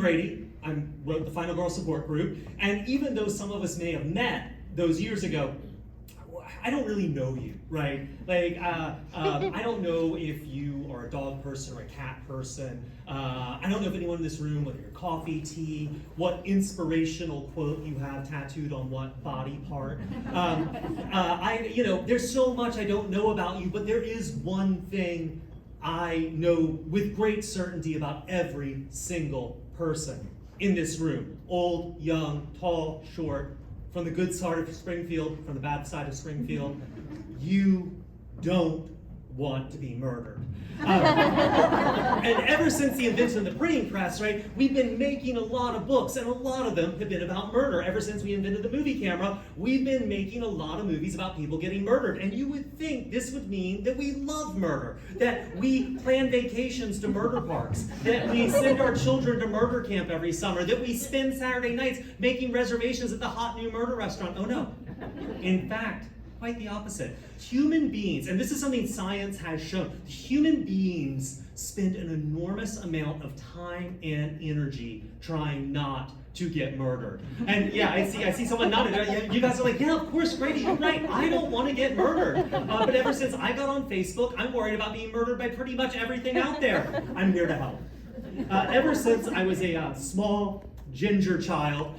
Grady. I wrote the Final Girl Support Group, and even though some of us may have met those years ago, I don't really know you, right? Like, I don't know if you are a dog person or a cat person. I don't know if anyone in this room, whether you're coffee, tea, what inspirational quote you have tattooed on what body part. There's so much I don't know about you, but there is one thing I know with great certainty about every single person in this room. Old, young, tall, short, from the good side of Springfield, from the bad side of Springfield. You don't want to be murdered. And ever since the invention of the printing press, right, we've been making a lot of books, and a lot of them have been about murder. Ever since we invented the movie camera, we've been making a lot of movies about people getting murdered. And you would think this would mean that we love murder, that we plan vacations to murder parks, that we send our children to murder camp every summer, that we spend Saturday nights making reservations at the hot new murder restaurant. Oh no. In fact, quite the opposite. Human beings, and this is something science has shown, human beings spend an enormous amount of time and energy trying not to get murdered. And yeah, I see someone nodding. You guys are like, yeah, of course, Grady, you're right. I don't want to get murdered. But ever since I got on Facebook, I'm worried about being murdered by pretty much everything out there. I'm here to help. Ever since I was a small ginger child,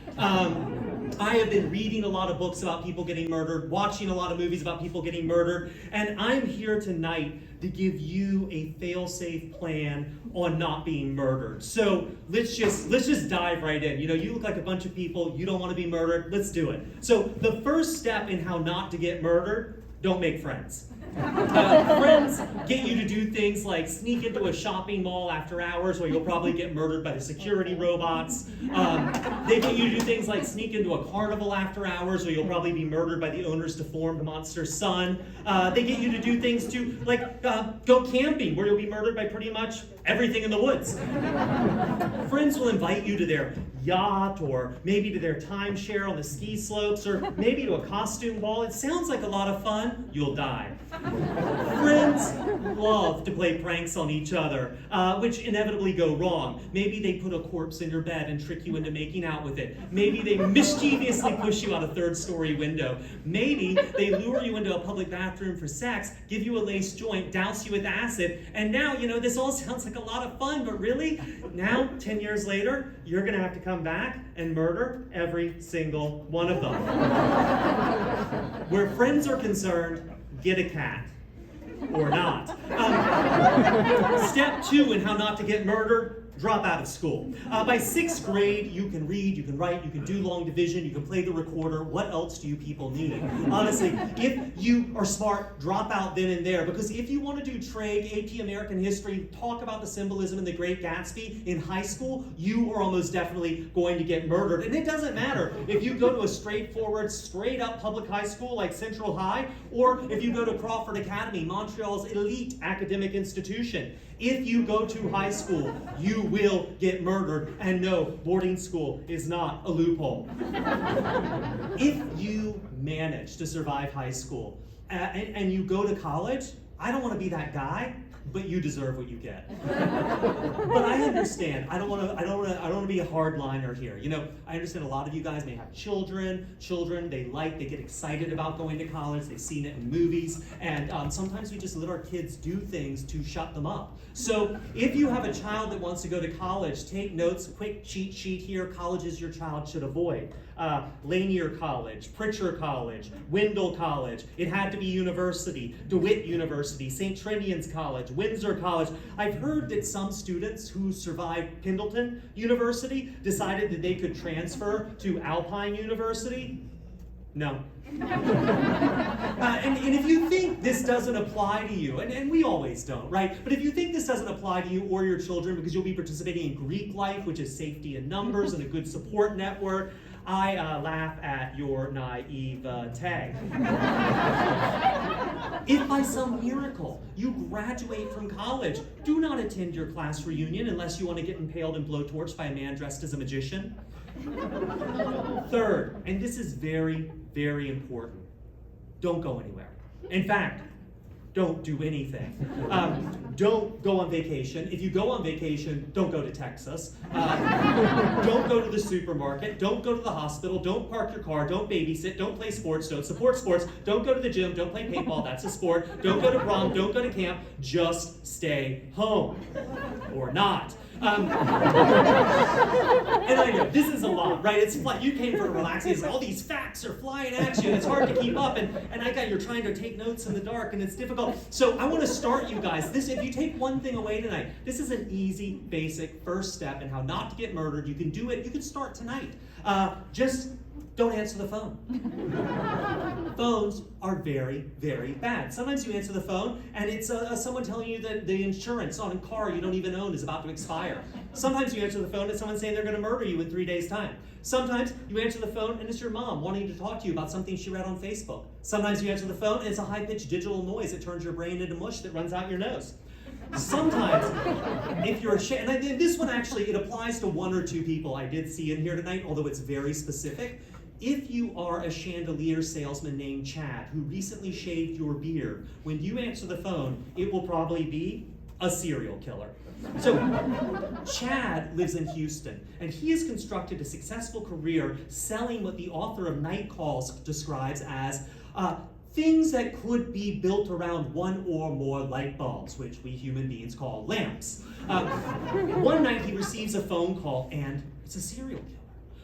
I have been reading a lot of books about people getting murdered, watching a lot of movies about people getting murdered, and I'm here tonight to give you a fail-safe plan on not being murdered. So let's just dive right in. You know, you look like a bunch of people, you don't want to be murdered, let's do it. So the first step in how not to get murdered, don't make friends. Friends get you to do things like sneak into a shopping mall after hours where you'll probably get murdered by the security robots. They get you to do things like sneak into a carnival after hours where you'll probably be murdered by the owner's deformed monster son. They get you to do things to, like, go camping where you'll be murdered by pretty much everything in the woods. Friends will invite you to their yacht, or maybe to their timeshare on the ski slopes, or maybe to a costume ball. It sounds like a lot of fun. You'll die. Friends love to play pranks on each other, which inevitably go wrong. Maybe they put a corpse in your bed and trick you into making out with it. Maybe they mischievously push you out a third-story window. Maybe they lure you into a public bathroom for sex, give you a lace joint, douse you with acid, and now, you know, this all sounds like a lot of fun, but really, now, 10 years later, you're gonna have to come back and murder every single one of them. Where friends are concerned, get a cat. Or not. Step 2 in how not to get murdered, drop out of school. By 6th grade, you can read, you can write, you can do long division, you can play the recorder. What else do you people need? Honestly, if you are smart, drop out then and there. Because if you want to do trade, AP American history, talk about the symbolism in The Great Gatsby in high school, you are almost definitely going to get murdered. And it doesn't matter if you go to a straightforward, straight up public high school like Central High, or if you go to Crawford Academy, Montreal's elite academic institution. If you go to high school, you will get murdered. And no, boarding school is not a loophole. If you manage to survive high school and you go to college, I don't want to be that guy, but you deserve what you get. But I understand. I don't want to be a hardliner here. You know, I understand a lot of you guys may have children. They get excited about going to college. They've seen it in movies, and sometimes we just let our kids do things to shut them up. So if you have a child that wants to go to college, take notes. Quick cheat sheet here: colleges your child should avoid. Lanier College, Pritchard College, Wendell College. It had to be university, DeWitt University, St. Trinian's College, Windsor College. I've heard that some students who survived Pendleton University decided that they could transfer to Alpine University. No. And if you think this doesn't apply to you, and we always don't, right? But if you think this doesn't apply to you or your children because you'll be participating in Greek life, which is safety in numbers and a good support network, I laugh at your naivete. If by some miracle you graduate from college, do not attend your class reunion unless you want to get impaled and blowtorched by a man dressed as a magician. Third, and this is very, very important, don't go anywhere. In fact, don't do anything. Don't go on vacation. If you go on vacation, don't go to Texas. Don't go to the supermarket. Don't go to the hospital. Don't park your car. Don't babysit. Don't play sports. Don't support sports. Don't go to the gym. Don't play paintball. That's a sport. Don't go to prom. Don't go to camp. Just stay home. Or not. And I know, this is a lot, right? It's like you came for a relaxing, all these facts are flying at you, and it's hard to keep up, and I got you're trying to take notes in the dark, and it's difficult. So I want to start you guys. If you take one thing away tonight, this is an easy, basic first step in how not to get murdered. You can do it, you can start tonight. Just don't answer the phone. Phones are very, very bad. Sometimes you answer the phone and it's someone telling you that the insurance on a car you don't even own is about to expire. Sometimes you answer the phone and someone's saying they're going to murder you in 3 days' time. Sometimes you answer the phone and it's your mom wanting to talk to you about something she read on Facebook. Sometimes you answer the phone and it's a high-pitched digital noise that turns your brain into mush that runs out your nose. Sometimes, if you're and this one actually, it applies to 1 or 2 people I did see in here tonight, although it's very specific. If you are a chandelier salesman named Chad who recently shaved your beard, when you answer the phone, it will probably be a serial killer. So, Chad lives in Houston, and he has constructed a successful career selling what the author of Night Calls describes as things that could be built around 1 or more light bulbs, which we human beings call lamps. One night he receives a phone call, and it's a serial killer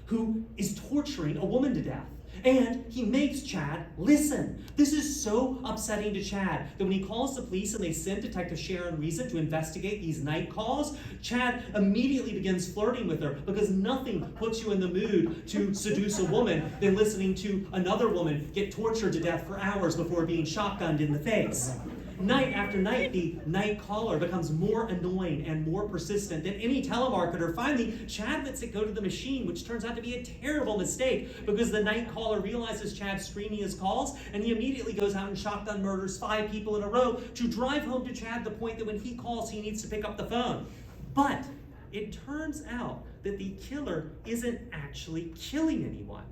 who is torturing a woman to death. And he makes Chad listen. This is so upsetting to Chad that when he calls the police and they send Detective Sharon Reason to investigate these night calls, Chad immediately begins flirting with her because nothing puts you in the mood to seduce a woman than listening to another woman get tortured to death for hours before being shotgunned in the face. Night after night, the night caller becomes more annoying and more persistent than any telemarketer. Finally, Chad lets it go to the machine, which turns out to be a terrible mistake because the night caller realizes Chad's screening his calls, and he immediately goes out and shotgun murders 5 people in a row to drive home to Chad the point that when he calls, he needs to pick up the phone. But it turns out that the killer isn't actually killing anyone.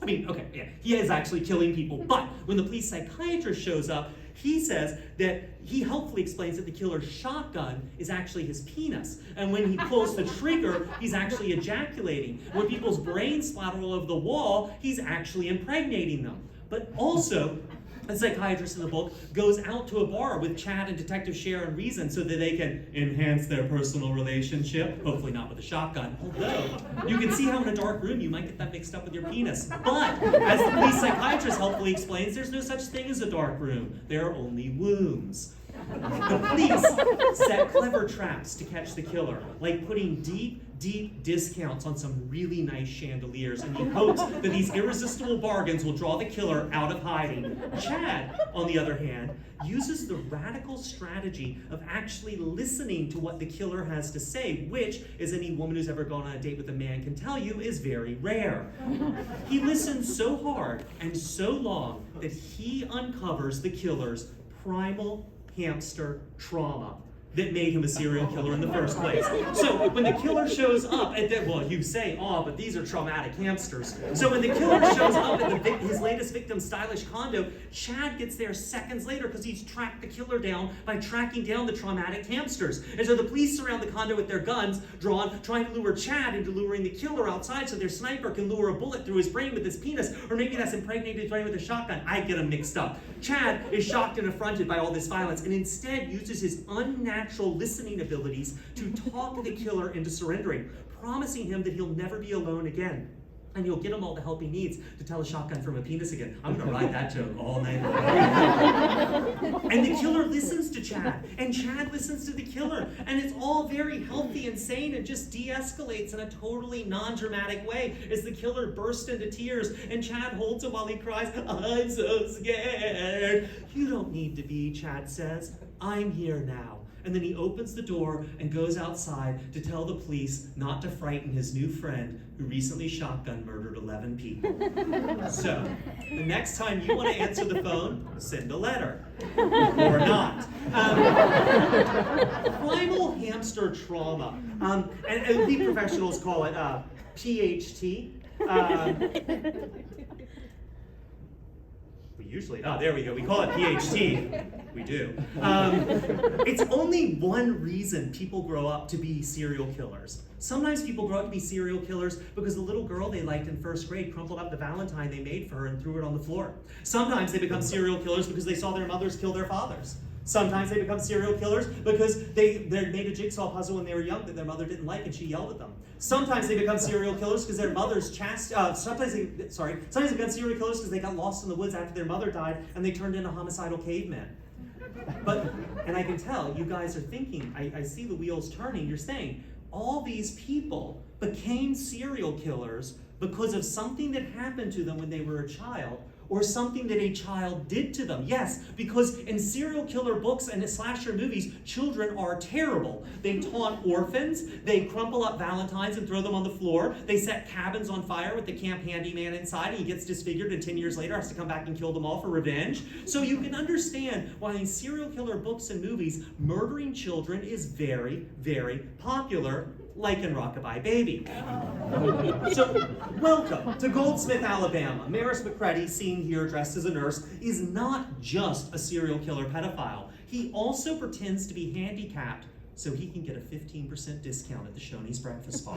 I mean, okay, yeah, he is actually killing people, but when the police psychiatrist shows up, he says that he helpfully explains that the killer's shotgun is actually his penis. And when he pulls the trigger, he's actually ejaculating. When people's brains splatter all over the wall, he's actually impregnating them. But also, a psychiatrist in the book goes out to a bar with Chad and Detective Sharon Reason so that they can enhance their personal relationship, hopefully not with a shotgun, although you can see how in a dark room you might get that mixed up with your penis. But, as the police psychiatrist helpfully explains, there's no such thing as a dark room. There are only wombs. The police set clever traps to catch the killer, like putting deep discounts on some really nice chandeliers in the hopes that these irresistible bargains will draw the killer out of hiding. Chad, on the other hand, uses the radical strategy of actually listening to what the killer has to say, which, as any woman who's ever gone on a date with a man can tell you, is very rare. He listens so hard and so long that he uncovers the killer's primal hamster trauma that made him a serial killer in the first place. So when the killer shows up, well, you say, oh, but these are traumatic hamsters. So when the killer shows up at his latest victim's stylish condo, Chad gets there seconds later because he's tracked the killer down by tracking down the traumatic hamsters. And so the police surround the condo with their guns drawn, trying to lure Chad into luring the killer outside so their sniper can lure a bullet through his brain with his penis, or maybe that's impregnated his brain with a shotgun. I get them mixed up. Chad is shocked and affronted by all this violence and instead uses his unnatural listening abilities to talk the killer into surrendering, promising him that he'll never be alone again. And he'll get him all the help he needs to tell a shotgun from a penis again. I'm going to ride that joke all night long. And the killer listens to Chad, and Chad listens to the killer, and it's all very healthy and sane and just de-escalates in a totally non-dramatic way as the killer bursts into tears, and Chad holds him while he cries, I'm so scared. You don't need to be, Chad says. I'm here now. And then he opens the door and goes outside to tell the police not to frighten his new friend who recently shotgun murdered 11 people. So, the next time you want to answer the phone, send a letter. Or not. Primal hamster trauma. And we professionals call it PHT. There we go, we call it PhD. We do. It's only one reason people grow up to be serial killers. Sometimes people grow up to be serial killers because the little girl they liked in first grade crumpled up the Valentine they made for her and threw it on the floor. Sometimes they become serial killers because they saw their mothers kill their fathers. Sometimes they become serial killers because they made a jigsaw puzzle when they were young that their mother didn't like and she yelled at them. Sometimes they become serial killers because their mothers sometimes they become serial killers because they got lost in the woods after their mother died and they turned into homicidal cavemen. And I can tell you guys are thinking, I see the wheels turning, you're saying, all these people became serial killers because of something that happened to them when they were a child, or something that a child did to them. Yes, because in serial killer books and slasher movies, children are terrible. They taunt orphans, they crumple up Valentines and throw them on the floor, they set cabins on fire with the camp handyman inside, and he gets disfigured and 10 years later has to come back and kill them all for revenge. So you can understand why in serial killer books and movies, murdering children is very, very popular, like in Rockabye Baby. So, welcome to Goldsmith, Alabama. Maris McCready, seen here dressed as a nurse, is not just a serial killer pedophile. He also pretends to be handicapped so he can get a 15% discount at the Shoney's breakfast bar.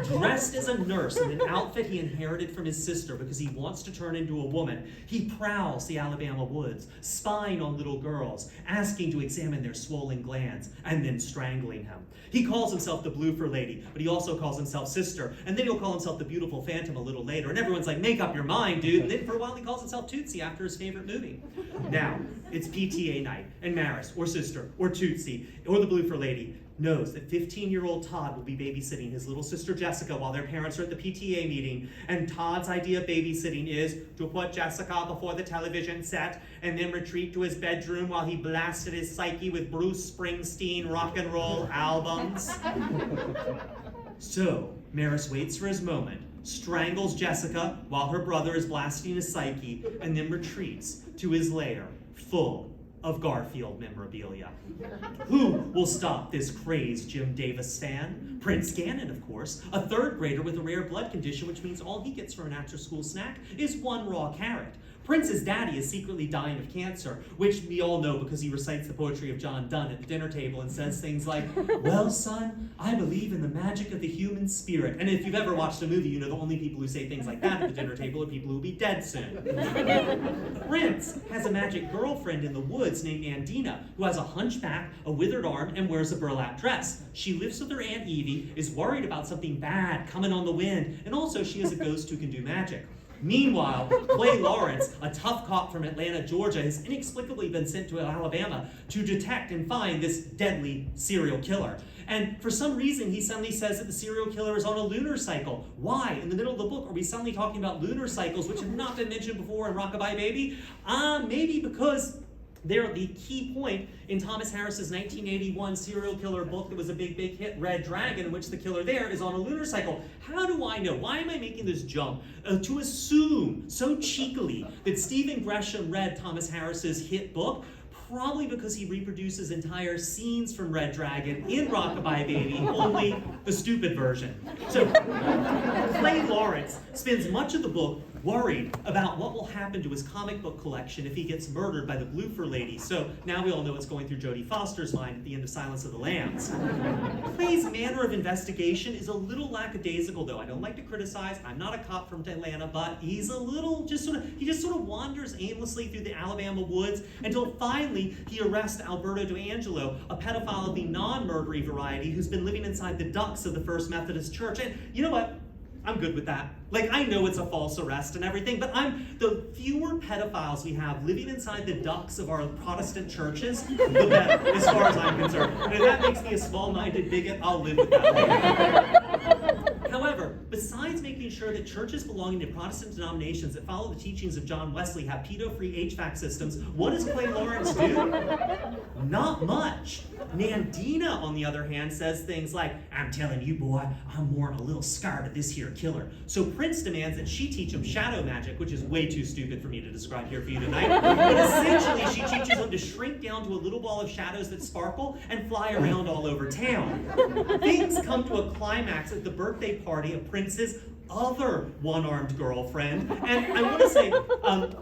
Dressed as a nurse in an outfit he inherited from his sister because he wants to turn into a woman, he prowls the Alabama woods, spying on little girls, asking to examine their swollen glands, and then strangling him. He calls himself the Bloofer Lady, but he also calls himself Sister, and then he'll call himself the Beautiful Phantom a little later, and everyone's like, make up your mind, dude, and then for a while he calls himself Tootsie after his favorite movie. Now, it's PTA night, and Maris, or Sister, or Tootsie, or the Bloofer Lady knows that 15-year-old Todd will be babysitting his little sister Jessica while their parents are at the PTA meeting, and Todd's idea of babysitting is to put Jessica before the television set and then retreat to his bedroom while he blasted his psyche with Bruce Springsteen rock and roll albums. So, Maris waits for his moment, strangles Jessica while her brother is blasting his psyche, and then retreats to his lair full of Garfield memorabilia. Who will stop this crazed Jim Davis fan? Prince Gannon, of course, a third grader with a rare blood condition, which means all he gets for an after-school snack is one raw carrot. Prince's daddy is secretly dying of cancer, which we all know because he recites the poetry of John Donne at the dinner table and says things like, well, son, I believe in the magic of the human spirit. And if you've ever watched a movie, you know the only people who say things like that at the dinner table are people who will be dead soon. Prince has a magic girlfriend in the woods named Andina, who has a hunchback, a withered arm, and wears a burlap dress. She lives with her Aunt Evie, is worried about something bad coming on the wind, and also she is a ghost who can do magic. Meanwhile, Clay Lawrence, a tough cop from Atlanta, Georgia, has inexplicably been sent to Alabama to detect and find this deadly serial killer. And for some reason, he suddenly says that the serial killer is on a lunar cycle. Why? In the middle of the book, are we suddenly talking about lunar cycles, which have not been mentioned before in Rockabye Baby? Maybe because they're the key point in Thomas Harris's 1981 serial killer book that was a big, big hit, Red Dragon, in which the killer there is on a lunar cycle. How do I know? Why am I making this jump to assume so cheekily that Stephen Gresham read Thomas Harris's hit book? Probably because he reproduces entire scenes from Red Dragon in Rockabye Baby, only the stupid version. So, Clay Lawrence spends much of the book worried about what will happen to his comic book collection if he gets murdered by the Bloofer Lady. So now we all know what's going through Jodie Foster's mind at the end of Silence of the Lambs. Clay's manner of investigation is a little lackadaisical, though. I don't like to criticize. I'm not a cop from Atlanta, but he's a little he just sort of wanders aimlessly through the Alabama woods until finally he arrests Alberto D'Angelo, a pedophile of the non-murdery variety who's been living inside the ducts of the First Methodist Church. And you know what? I'm good with that. Like, I know it's a false arrest and everything, but the fewer pedophiles we have living inside the ducts of our Protestant churches, the better, as far as I'm concerned. And if that makes me a small-minded bigot, I'll live with that. However, besides making sure that churches belonging to Protestant denominations that follow the teachings of John Wesley have pedo-free HVAC systems, what does Clay Lawrence do? Not much. Nandina, on the other hand, says things like, I'm telling you, boy, I'm more a little scared of this here killer. So Prince demands that she teach him shadow magic, which is way too stupid for me to describe here for you tonight. But essentially, she teaches him to shrink down to a little ball of shadows that sparkle and fly around all over town. Things come to a climax at the birthday party of Prince's other one-armed girlfriend. And I want to say,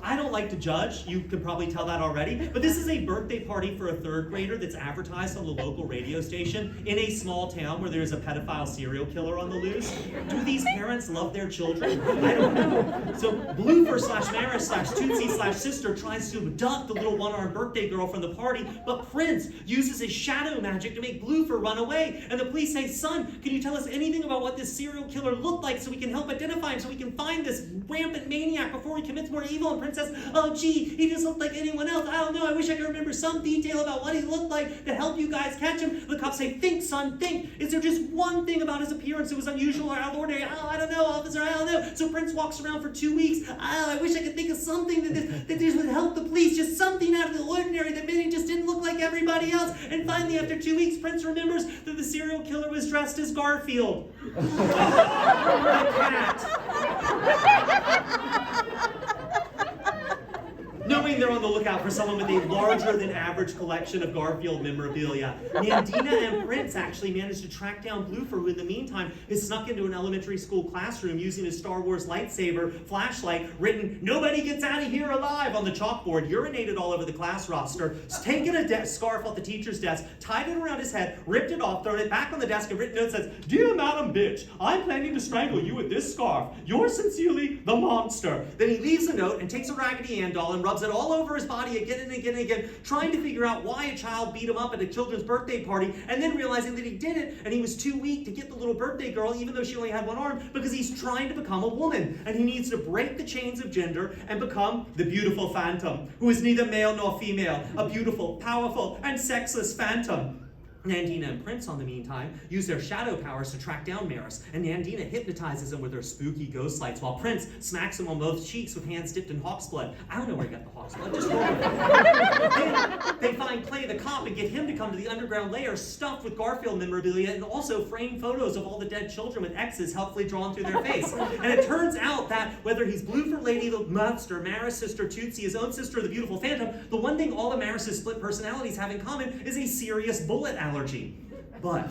I don't like to judge, you can probably tell that already, but this is a birthday party for a third grader that's advertised on the local radio station in a small town where there's a pedophile serial killer on the loose. Do these parents love their children? I don't know. So Bloofer / Maris / Tootsie / sister tries to abduct the little one-armed birthday girl from the party, but Prince uses his shadow magic to make Bloofer run away. And the police say, son, can you tell us anything about what this serial killer looked like so we can help identify him, so we can find this rampant maniac before he commits more evil? And Prince says, oh gee, he just looked like anyone else. I don't know, I wish I could remember some detail about what he looked like to help you guys catch him. The cops say, think son, think. Is there just one thing about his appearance that was unusual or out of the ordinary? Oh, I don't know, officer, I don't know. So Prince walks around for 2 weeks. Oh, I wish I could think of something that just would help the police, just something out of the ordinary that maybe just didn't look like everybody else. And finally, after 2 weeks, Prince remembers that the serial killer was dressed as Garfield. The cat. Knowing they're on the lookout for someone with a larger than average collection of Garfield memorabilia, Nandina and Prince actually managed to track down Bloofer, who in the meantime is snuck into an elementary school classroom using his Star Wars lightsaber flashlight, written, "Nobody gets out of here alive," on the chalkboard, urinated all over the class roster, taken a scarf off the teacher's desk, tied it around his head, ripped it off, thrown it back on the desk, and written note says, "Dear Madam Bitch, I'm planning to strangle you with this scarf. Yours sincerely, the monster." Then he leaves a note and takes a Raggedy Ann doll and rubs it all over his body again and again and again, trying to figure out why a child beat him up at a children's birthday party, and then realizing that he did it and he was too weak to get the little birthday girl, even though she only had one arm, because he's trying to become a woman, and he needs to break the chains of gender and become the beautiful phantom, who is neither male nor female, a beautiful, powerful, and sexless phantom. Nandina and Prince, on the meantime, use their shadow powers to track down Maris, and Nandina hypnotizes him with her spooky ghost lights, while Prince smacks him on both cheeks with hands dipped in hawk's blood. I don't know where he got the hawk's blood, just roll it. Then they find Clay the cop and get him to come to the underground lair stuffed with Garfield memorabilia and also framed photos of all the dead children with X's helpfully drawn through their face. And it turns out that whether he's Bloofer, Lady the Monster, Maris' sister Tootsie, his own sister, the beautiful phantom, the one thing all of Maris' split personalities have in common is a serious bullet allergy. But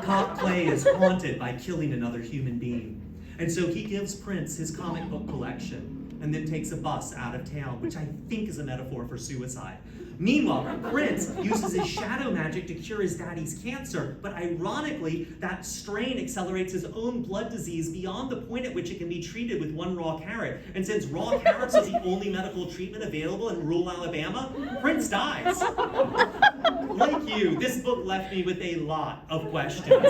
Cop Clay is haunted by killing another human being. And so he gives Prince his comic book collection and then takes a bus out of town, which I think is a metaphor for suicide. Meanwhile, Prince uses his shadow magic to cure his daddy's cancer, but ironically, that strain accelerates his own blood disease beyond the point at which it can be treated with one raw carrot. And since raw carrots are the only medical treatment available in rural Alabama, Prince dies. Like you, this book left me with a lot of questions.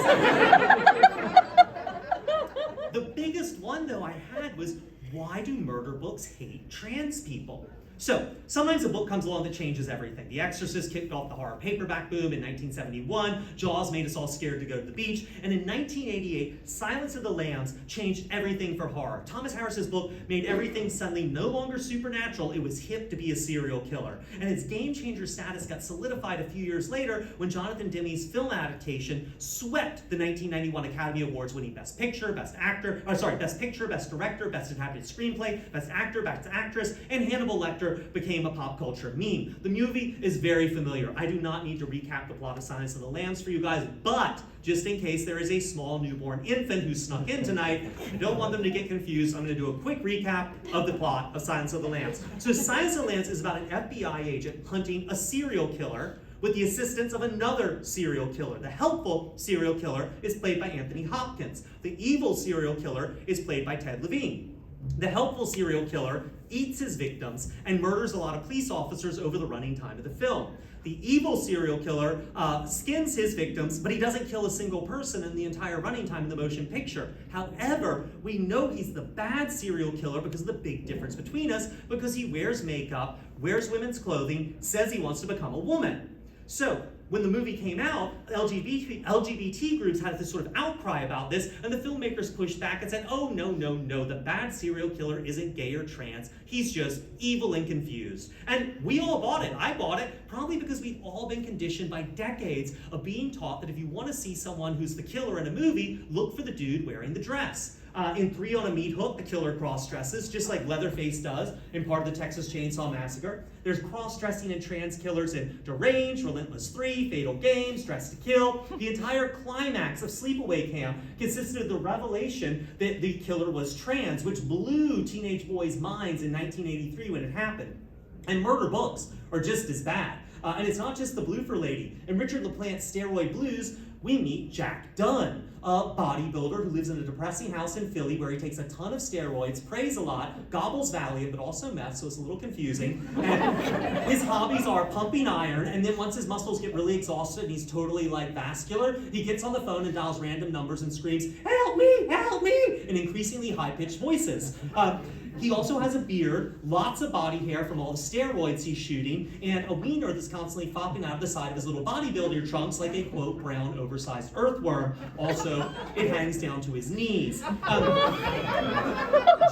The biggest one, though, I had was, why do murder books hate trans people? So, sometimes a book comes along that changes everything. The Exorcist kicked off the horror paperback boom in 1971, Jaws made us all scared to go to the beach, and in 1988, Silence of the Lambs changed everything for horror. Thomas Harris's book made everything suddenly no longer supernatural, it was hip to be a serial killer. And its game-changer status got solidified a few years later when Jonathan Demme's film adaptation swept the 1991 Academy Awards, winning Best Picture, Best Picture, Best Director, Best Adapted Screenplay, Best Actor, Best Actress, and Hannibal Lecter became a pop culture meme. The movie is very familiar. I do not need to recap the plot of Silence of the Lambs for you guys, but just in case there is a small newborn infant who snuck in tonight, I don't want them to get confused. I'm going to do a quick recap of the plot of Silence of the Lambs. So Silence of the Lambs is about an FBI agent hunting a serial killer with the assistance of another serial killer. The helpful serial killer is played by Anthony Hopkins. The evil serial killer is played by Ted Levine. The helpful serial killer eats his victims and murders a lot of police officers over the running time of the film. The evil serial killer skins his victims, but he doesn't kill a single person in the entire running time of the motion picture. However, we know he's the bad serial killer because of the big difference between us, because he wears makeup, wears women's clothing, says he wants to become a woman. So, when the movie came out, LGBT groups had this sort of outcry about this, and the filmmakers pushed back and said, oh, no, the bad serial killer isn't gay or trans, he's just evil and confused. And we all bought it. I bought it, probably because we've all been conditioned by decades of being taught that if you want to see someone who's the killer in a movie, look for the dude wearing the dress. In 3 on a Meat Hook, the killer cross-dresses, just like Leatherface does in part of the Texas Chainsaw Massacre. There's cross-dressing and trans killers in Deranged, Relentless 3, Fatal Games, Dressed to Kill. The entire climax of Sleepaway Camp consisted of the revelation that the killer was trans, which blew teenage boys' minds in 1983 when it happened. And murder books are just as bad. And it's not just the Bloofer lady. In Richard LaPlante's Steroid Blues, we meet Jack Dunn, a bodybuilder who lives in a depressing house in Philly where he takes a ton of steroids, prays a lot, gobbles Valium, but also meth, so it's a little confusing. And his hobbies are pumping iron, and then once his muscles get really exhausted and he's totally like vascular, he gets on the phone and dials random numbers and screams, "Help me," in increasingly high-pitched voices. He also has a beard, lots of body hair from all the steroids he's shooting, and a wiener that's constantly flopping out of the side of his little bodybuilder trunks like a, quote, brown, oversized earthworm. Also, it hangs down to his knees.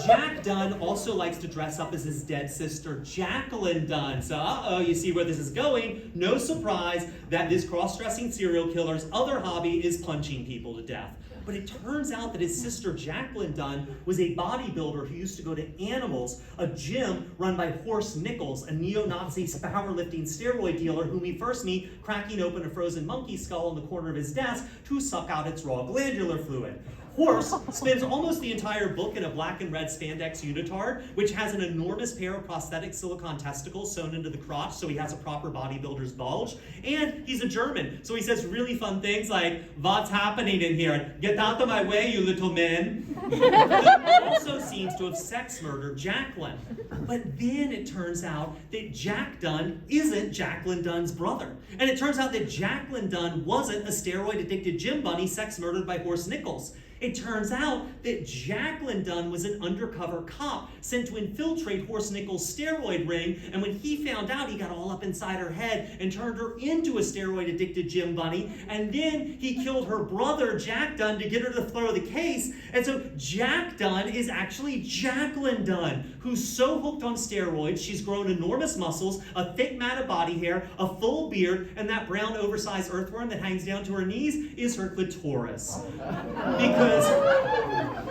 Jack Dunn also likes to dress up as his dead sister, Jacqueline Dunn. So, you see where this is going. No surprise that this cross-dressing serial killer's other hobby is punching people to death. But it turns out that his sister Jacqueline Dunn was a bodybuilder who used to go to Animals, a gym run by Horst Nichols, a neo-Nazi powerlifting steroid dealer whom we first meet cracking open a frozen monkey skull in the corner of his desk to suck out its raw glandular fluid. Horst spends almost the entire book in a black and red spandex unitard, which has an enormous pair of prosthetic silicone testicles sewn into the crotch so he has a proper bodybuilder's bulge. And he's a German, so he says really fun things like, "What's happening in here? Get out of my way, you little men." He also seems to have sex murdered Jacqueline. But then it turns out that Jack Dunn isn't Jacqueline Dunn's brother. And it turns out that Jacqueline Dunn wasn't a steroid-addicted gym bunny sex murdered by Horst Nichols. It turns out that Jacqueline Dunn was an undercover cop sent to infiltrate Horst Nichols' steroid ring, and when he found out, he got all up inside her head and turned her into a steroid-addicted gym bunny, and then he killed her brother, Jack Dunn, to get her to throw the case. And so Jack Dunn is actually Jacqueline Dunn, who's so hooked on steroids, she's grown enormous muscles, a thick mat of body hair, a full beard, and that brown oversized earthworm that hangs down to her knees is her clitoris.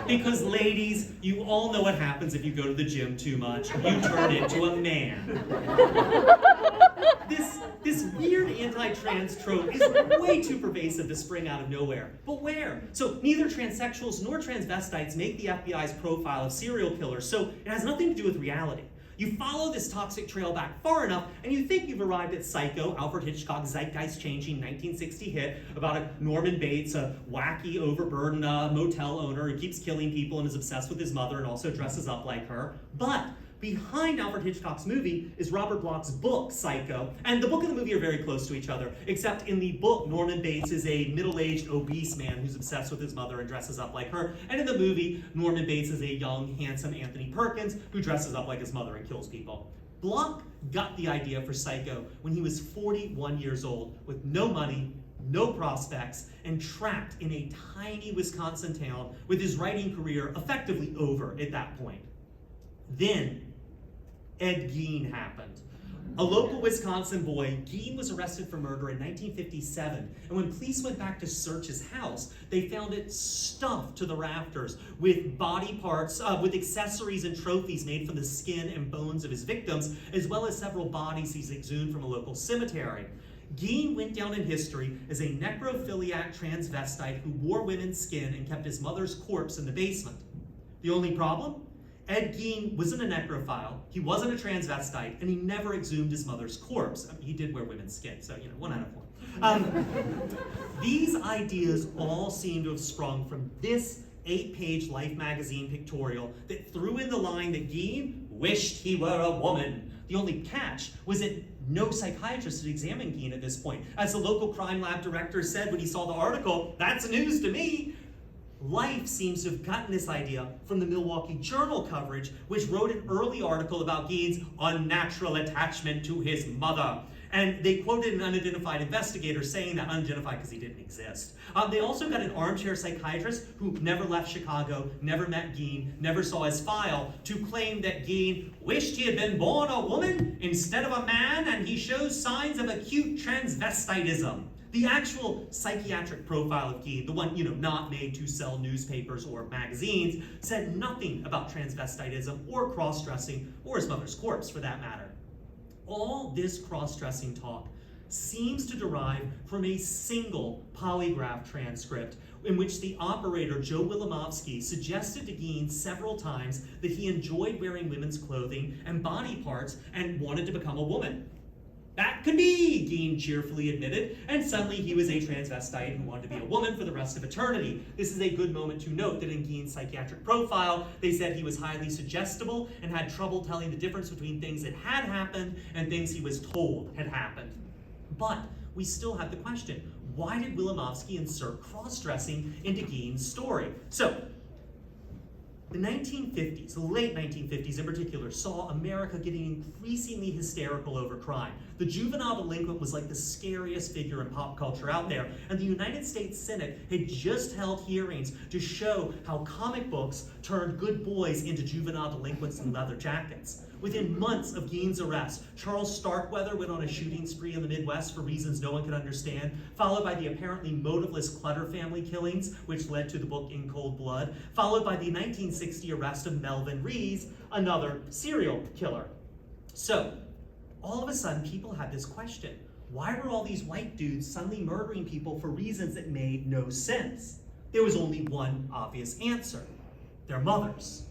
Because ladies, you all know what happens if you go to the gym too much. You turn into a man. This weird anti-trans trope is way too pervasive to spring out of nowhere. But where? So neither transsexuals nor transvestites make the FBI's profile of serial killers, so it has nothing to do with reality. You follow this toxic trail back far enough, and you think you've arrived at Psycho, Alfred Hitchcock's zeitgeist-changing 1960 hit about a Norman Bates, a wacky, overburdened motel owner who keeps killing people and is obsessed with his mother and also dresses up like her. But behind Alfred Hitchcock's movie is Robert Bloch's book, Psycho, and the book and the movie are very close to each other, except in the book, Norman Bates is a middle-aged, obese man who's obsessed with his mother and dresses up like her, and in the movie, Norman Bates is a young, handsome Anthony Perkins who dresses up like his mother and kills people. Bloch got the idea for Psycho when he was 41 years old, with no money, no prospects, and trapped in a tiny Wisconsin town with his writing career effectively over at that point. Then, Ed Gein happened. A local Wisconsin boy, Gein was arrested for murder in 1957, and when police went back to search his house, they found it stuffed to the rafters with body parts, with accessories and trophies made from the skin and bones of his victims, as well as several bodies he's exhumed from a local cemetery. Gein went down in history as a necrophiliac transvestite who wore women's skin and kept his mother's corpse in the basement. The only problem? Ed Gein wasn't a necrophile, he wasn't a transvestite, and he never exhumed his mother's corpse. I mean, he did wear women's skin, so, 1 out of 4. These ideas all seem to have sprung from this 8-page Life magazine pictorial that threw in the line that Gein wished he were a woman. The only catch was that no psychiatrist had examined Gein at this point. As the local crime lab director said when he saw the article, "That's news to me." Life seems to have gotten this idea from the Milwaukee Journal coverage, which wrote an early article about Gein's unnatural attachment to his mother. And they quoted an unidentified investigator saying that unidentified because he didn't exist. They also got an armchair psychiatrist who never left Chicago, never met Gein, never saw his file, to claim that Gein wished he had been born a woman instead of a man, and he shows signs of acute transvestitism. The actual psychiatric profile of Gein, the one, not made to sell newspapers or magazines, said nothing about transvestitism or cross-dressing or his mother's corpse, for that matter. All this cross-dressing talk seems to derive from a single polygraph transcript in which the operator, Joe Wilimowski, suggested to Gein several times that he enjoyed wearing women's clothing and body parts and wanted to become a woman. That could be, Gein cheerfully admitted, and suddenly he was a transvestite who wanted to be a woman for the rest of eternity. This is a good moment to note that in Gein's psychiatric profile, they said he was highly suggestible and had trouble telling the difference between things that had happened and things he was told had happened. But we still have the question, why did Wilimowski insert cross-dressing into Gein's story? So, the 1950s, the late 1950s in particular, saw America getting increasingly hysterical over crime. The juvenile delinquent was like the scariest figure in pop culture out there, and the United States Senate had just held hearings to show how comic books turned good boys into juvenile delinquents in leather jackets. Within months of Gein's arrest, Charles Starkweather went on a shooting spree in the Midwest for reasons no one could understand, followed by the apparently motiveless Clutter family killings, which led to the book In Cold Blood, followed by the 1960 arrest of Melvin Rees, another serial killer. So, all of a sudden, people had this question. Why were all these white dudes suddenly murdering people for reasons that made no sense? There was only one obvious answer. Their mothers.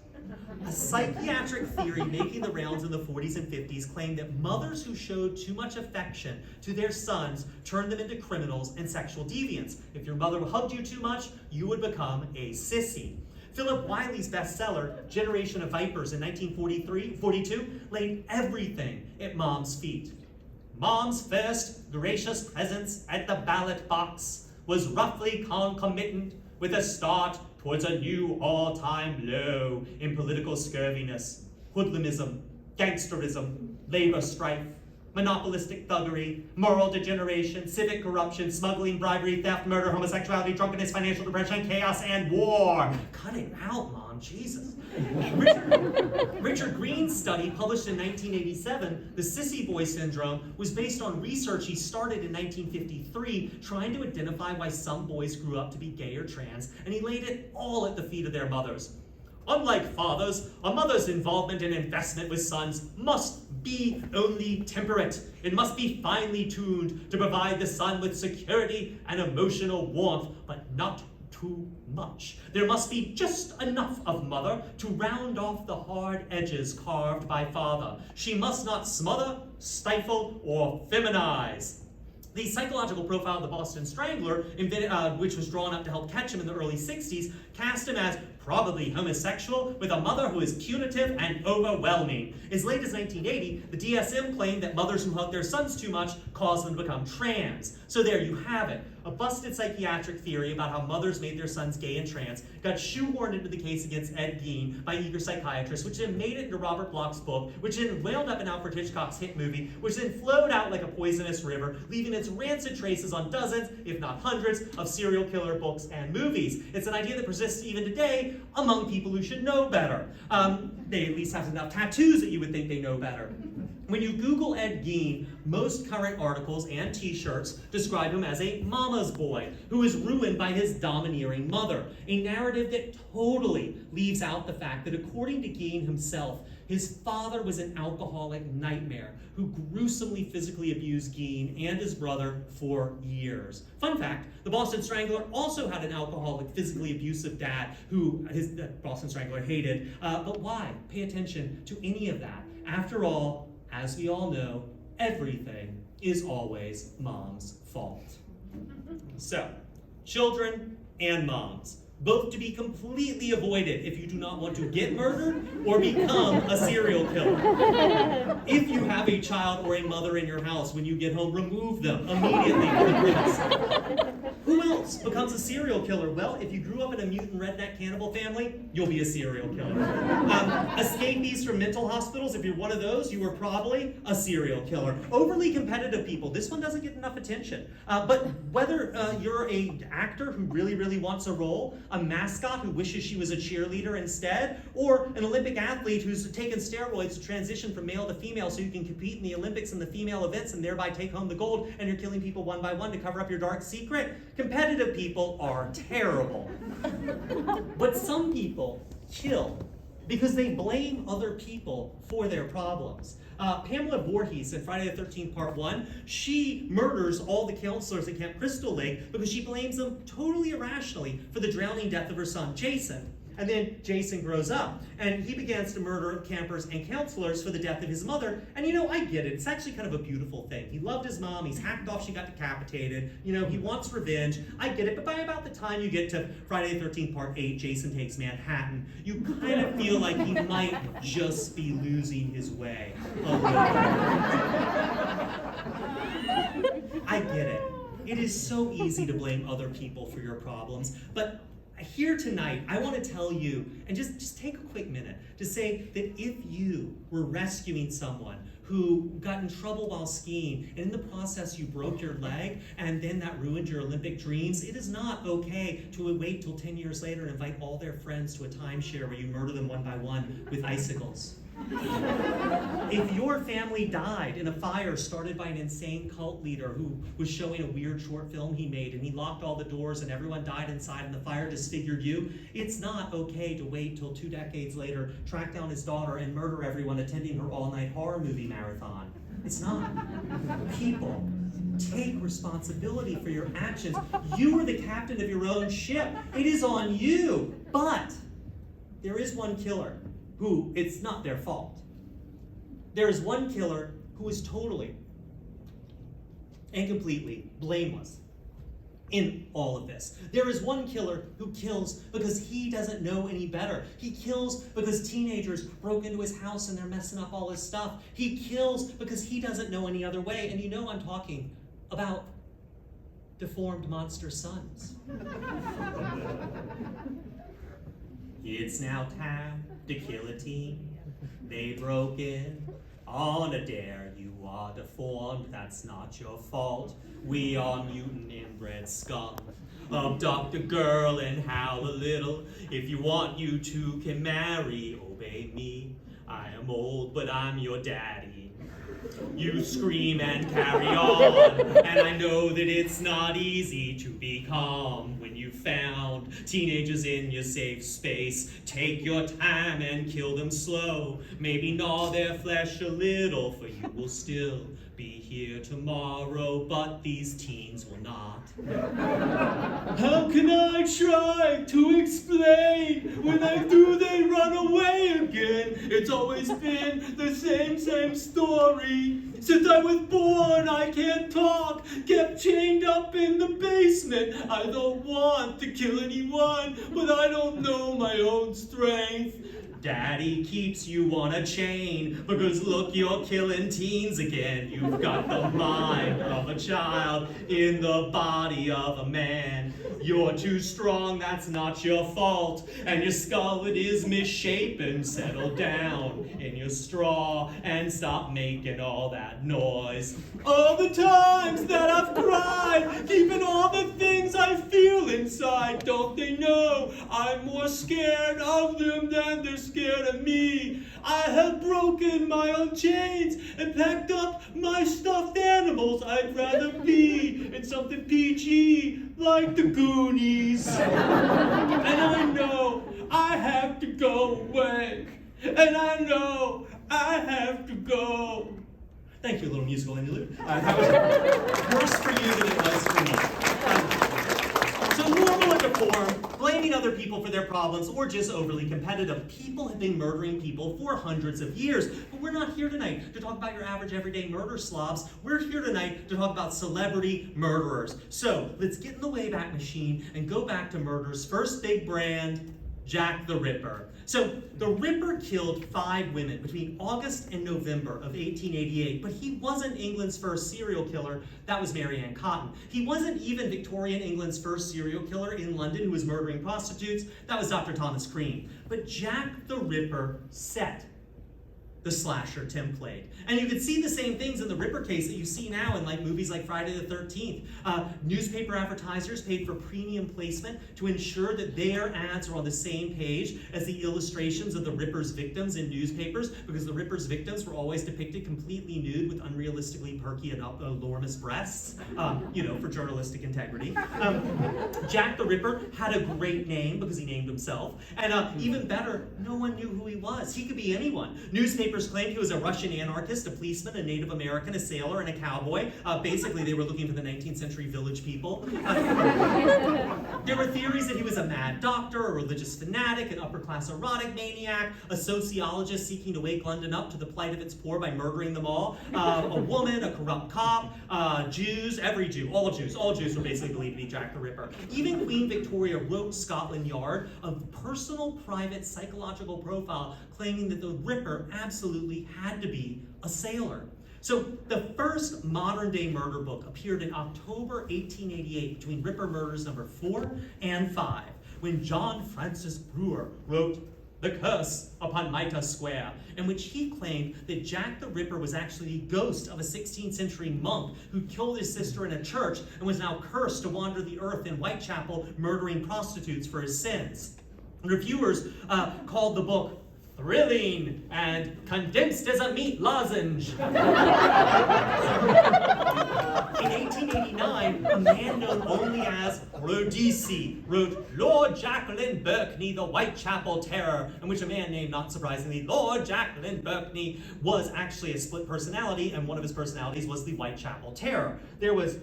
A psychiatric theory making the rounds in the 40s and 50s claimed that mothers who showed too much affection to their sons turned them into criminals and sexual deviants. If your mother hugged you too much, you would become a sissy. Philip Wiley's bestseller, Generation of Vipers in 1942, laid everything at Mom's feet. Mom's first gracious presence at the ballot box was roughly concomitant with a start towards a new all-time low in political scurviness, hoodlumism, gangsterism, labor strife, monopolistic thuggery, moral degeneration, civic corruption, smuggling, bribery, theft, murder, homosexuality, drunkenness, financial depression, chaos, and war. Cut it out, Mom, Jesus. Richard Green's study, published in 1987, The Sissy Boy Syndrome, was based on research he started in 1953 trying to identify why some boys grew up to be gay or trans, and he laid it all at the feet of their mothers. Unlike fathers, a mother's involvement and investment with sons must be only temperate. It must be finely tuned to provide the son with security and emotional warmth, but not too much. There must be just enough of mother to round off the hard edges carved by father. She must not smother, stifle, or feminize. The psychological profile of the Boston Strangler, which was drawn up to help catch him in the early 60s, cast him as probably homosexual with a mother who is punitive and overwhelming. As late as 1980, the DSM claimed that mothers who hug their sons too much cause them to become trans. So there you have it. A busted psychiatric theory about how mothers made their sons gay and trans got shoehorned into the case against Ed Gein by eager psychiatrists, which then made it into Robert Bloch's book, which then whaled up in Alfred Hitchcock's hit movie, which then flowed out like a poisonous river, leaving its rancid traces on dozens, if not hundreds, of serial killer books and movies. It's an idea that persists even today among people who should know better. They at least have enough tattoos that you would think they know better. When you Google Ed Gein, most current articles and t-shirts describe him as a mama's boy who is ruined by his domineering mother, a narrative that totally leaves out the fact that according to Gein himself, his father was an alcoholic nightmare who gruesomely physically abused Gein and his brother for years. Fun fact, the Boston Strangler also had an alcoholic, physically abusive dad who the Boston Strangler hated. But why pay attention to any of that? After all, as we all know, everything is always mom's fault. So, children and moms, both to be completely avoided if you do not want to get murdered or become a serial killer. If you have a child or a mother in your house, when you get home, remove them immediately from the premise. Who else else becomes a serial killer? Well, if you grew up in a mutant redneck cannibal family, you'll be a serial killer. Escapees from mental hospitals, if you're one of those, you were probably a serial killer. Overly competitive people, this one doesn't get enough attention. But whether you're an actor who really, really wants a role, a mascot who wishes she was a cheerleader instead, or an Olympic athlete who's taken steroids to transition from male to female so you can compete in the Olympics and the female events and thereby take home the gold, and you're killing people one by one to cover up your dark secret. Competitive people are terrible. But some people kill because they blame other people for their problems. Pamela Voorhees in Friday the 13th Part 1, she murders all the counselors at Camp Crystal Lake because she blames them totally irrationally for the drowning death of her son, Jason. And then Jason grows up, and he begins to murder campers and counselors for the death of his mother. And I get it. It's actually kind of a beautiful thing. He loved his mom. He's hacked off. She got decapitated. He wants revenge. I get it. But by about the time you get to Friday the 13th Part 8, Jason Takes Manhattan, you kind of feel like he might just be losing his way a little bit. I get it. It is so easy to blame other people for your problems, but here tonight, I want to tell you, and just take a quick minute, to say that if you were rescuing someone who got in trouble while skiing, and in the process you broke your leg, and then that ruined your Olympic dreams, it is not okay to wait till 10 years later and invite all their friends to a timeshare where you murder them one by one with icicles. If your family died in a fire started by an insane cult leader who was showing a weird short film he made and he locked all the doors and everyone died inside and the fire disfigured you, it's not okay to wait till 2 decades later, track down his daughter and murder everyone attending her all-night horror movie marathon. It's not. People, take responsibility for your actions. You are the captain of your own ship. It is on you. But there is one killer who it's not their fault. There is one killer who is totally and completely blameless in all of this. There is one killer who kills because he doesn't know any better. He kills because teenagers broke into his house and they're messing up all his stuff. He kills because he doesn't know any other way. And I'm talking about deformed monster sons. It's now time to kill a teen. They broke in on a dare. You are deformed, that's not your fault. We are mutant inbred scum. Abduct a girl and howl a little. If you want, you two can marry. Obey me. I am old, but I'm your daddy. You scream and carry on, and I know that it's not easy to be calm when you found teenagers in your safe space. Take your time and kill them slow. Maybe gnaw their flesh a little, for you will still be here tomorrow, but these teens will not. How can I try to explain? When I do, they run away again. It's always been the same story. Since I was born, I can't talk. Kept chained up in the basement. I don't want to kill anyone, but I don't know my own strength. Daddy keeps you on a chain because look, you're killing teens again. You've got the mind of a child in the body of a man. You're too strong, that's not your fault. And your skull, it is misshapen. Settle down in your straw and stop making all that noise. All the times that I've cried, keeping all the things I feel inside. Don't they know I'm more scared of them than they're scared of me? I have broken my own chains and packed up my stuffed animals. I'd rather be in something PG like the Goonies. And I know I have to go away. And I know I have to go. Thank you, little musical interlude. That was worse for you than it was for me. So normal and deformed, blaming other people for their problems, or just overly competitive. People have been murdering people for hundreds of years. But we're not here tonight to talk about your average everyday murder slobs. We're here tonight to talk about celebrity murderers. So let's get in the Wayback Machine and go back to murder's first big brand, Jack the Ripper. So the Ripper killed 5 women between August and November of 1888, but he wasn't England's first serial killer. That was Mary Ann Cotton. He wasn't even Victorian England's first serial killer in London who was murdering prostitutes. That was Dr. Thomas Crean. But Jack the Ripper set the slasher template. And you could see the same things in the Ripper case that you see now in like movies like Friday the 13th. Newspaper advertisers paid for premium placement to ensure that their ads are on the same page as the illustrations of the Ripper's victims in newspapers, because the Ripper's victims were always depicted completely nude with unrealistically perky and enormous breasts, for journalistic integrity. Jack the Ripper had a great name because he named himself, and even better, no one knew who he was. He could be anyone. Newspapers claimed he was a Russian anarchist, a policeman, a Native American, a sailor, and a cowboy. Basically, they were looking for the 19th century village people. There were theories that he was a mad doctor, a religious fanatic, an upper-class erotic maniac, a sociologist seeking to wake London up to the plight of its poor by murdering them all, a woman, a corrupt cop, Jews, every Jew, all Jews were basically believed to be Jack the Ripper. Even Queen Victoria wrote Scotland Yard a personal, private, psychological profile claiming that the Ripper absolutely had to be a sailor. So the first modern-day murder book appeared in October 1888 between Ripper murders number 4 and 5, when John Francis Brewer wrote The Curse upon Mitre Square, in which he claimed that Jack the Ripper was actually the ghost of a 16th century monk who killed his sister in a church and was now cursed to wander the earth in Whitechapel, murdering prostitutes for his sins. Reviewers called the book thrilling and condensed as a meat lozenge. In 1889, a man known only as Rhodesi wrote Lord Jacqueline Berkney, the Whitechapel Terror, in which a man named, not surprisingly, Lord Jacqueline Berkney was actually a split personality, and one of his personalities was the Whitechapel Terror. There was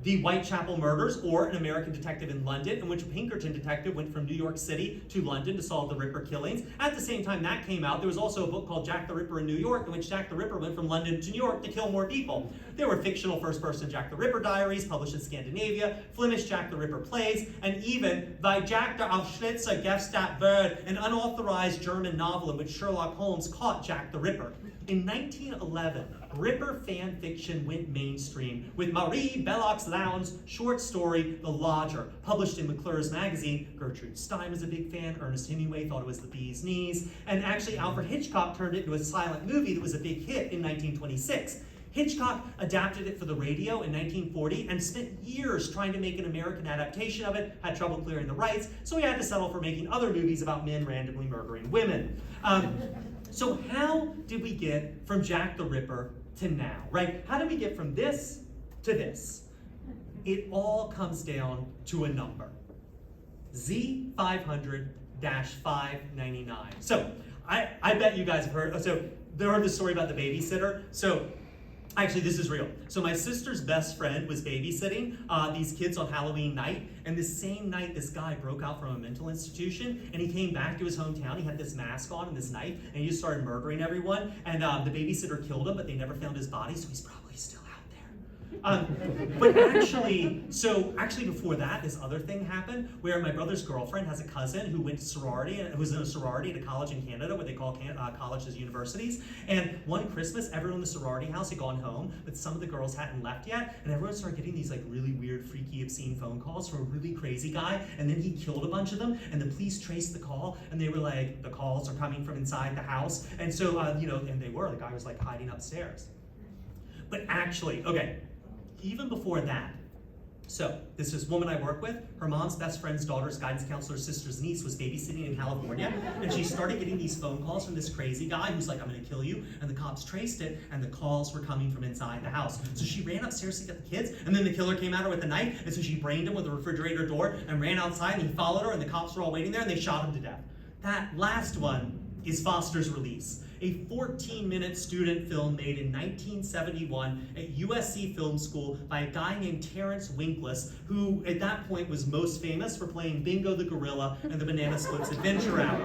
the Whitechapel Murders, or An American Detective in London, in which a Pinkerton detective went from New York City to London to solve the Ripper killings. At the same time that came out, there was also a book called Jack the Ripper in New York, in which Jack the Ripper went from London to New York to kill more people. There were fictional first-person Jack the Ripper diaries published in Scandinavia, Flemish Jack the Ripper plays, and even By Jack der Aufschlitzer Gefstat Bird, an unauthorized German novel in which Sherlock Holmes caught Jack the Ripper. In 1911, Ripper fan fiction went mainstream with Marie Belloc's Lowndes' short story, The Lodger, published in McClure's magazine. Gertrude Stein was a big fan, Ernest Hemingway thought it was the bee's knees, and actually Alfred Hitchcock turned it into a silent movie that was a big hit in 1926. Hitchcock adapted it for the radio in 1940 and spent years trying to make an American adaptation of it, had trouble clearing the rights, so he had to settle for making other movies about men randomly murdering women. So how did we get from Jack the Ripper to now, right? How did we get from this to this? It all comes down to a number. Z500-599. So I bet you guys have heard, so they heard the story about the babysitter. So actually, this is real. So my sister's best friend was babysitting these kids on Halloween night, and this same night, this guy broke out from a mental institution, and he came back to his hometown. He had this mask on and this knife, and he just started murdering everyone, and the babysitter killed him, but they never found his body, so he's probably still out there. But actually before that, this other thing happened where my brother's girlfriend has a cousin who went to sorority, and who was in a sorority at a college in Canada, what they call colleges, universities. And one Christmas, everyone in the sorority house had gone home, but some of the girls hadn't left yet, and everyone started getting these like really weird, freaky, obscene phone calls from a really crazy guy, and then he killed a bunch of them, and the police traced the call, and they were like, the calls are coming from inside the house, and so, and they were, the guy was like hiding upstairs. But actually, okay, even before that, so this is a woman I work with. Her mom's best friend's daughter's guidance counselor's sister's niece was babysitting in California, and she started getting these phone calls from this crazy guy who's like, I'm gonna kill you, and the cops traced it, and the calls were coming from inside the house. So she ran upstairs to get the kids, and then the killer came at her with a knife, and so she brained him with a refrigerator door and ran outside, and he followed her, and the cops were all waiting there, and they shot him to death. That last one is Foster's Release, a 14-minute student film made in 1971 at USC Film School by a guy named Terrence Winkless, who at that point was most famous for playing Bingo the Gorilla in the Banana Splits Adventure Hour.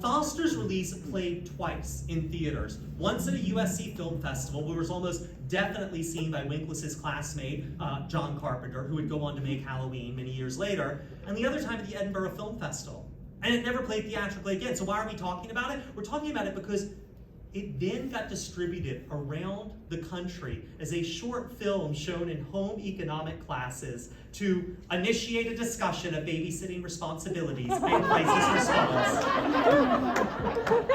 Foster's release played twice in theaters. Once at a USC Film Festival, where it was almost definitely seen by Winkless's classmate, John Carpenter, who would go on to make Halloween many years later, and the other time at the Edinburgh Film Festival. And it never played theatrically again. So why are we talking about it? We're talking about it because it then got distributed around the country as a short film shown in home economic classes to initiate a discussion of babysitting responsibilities and crisis response.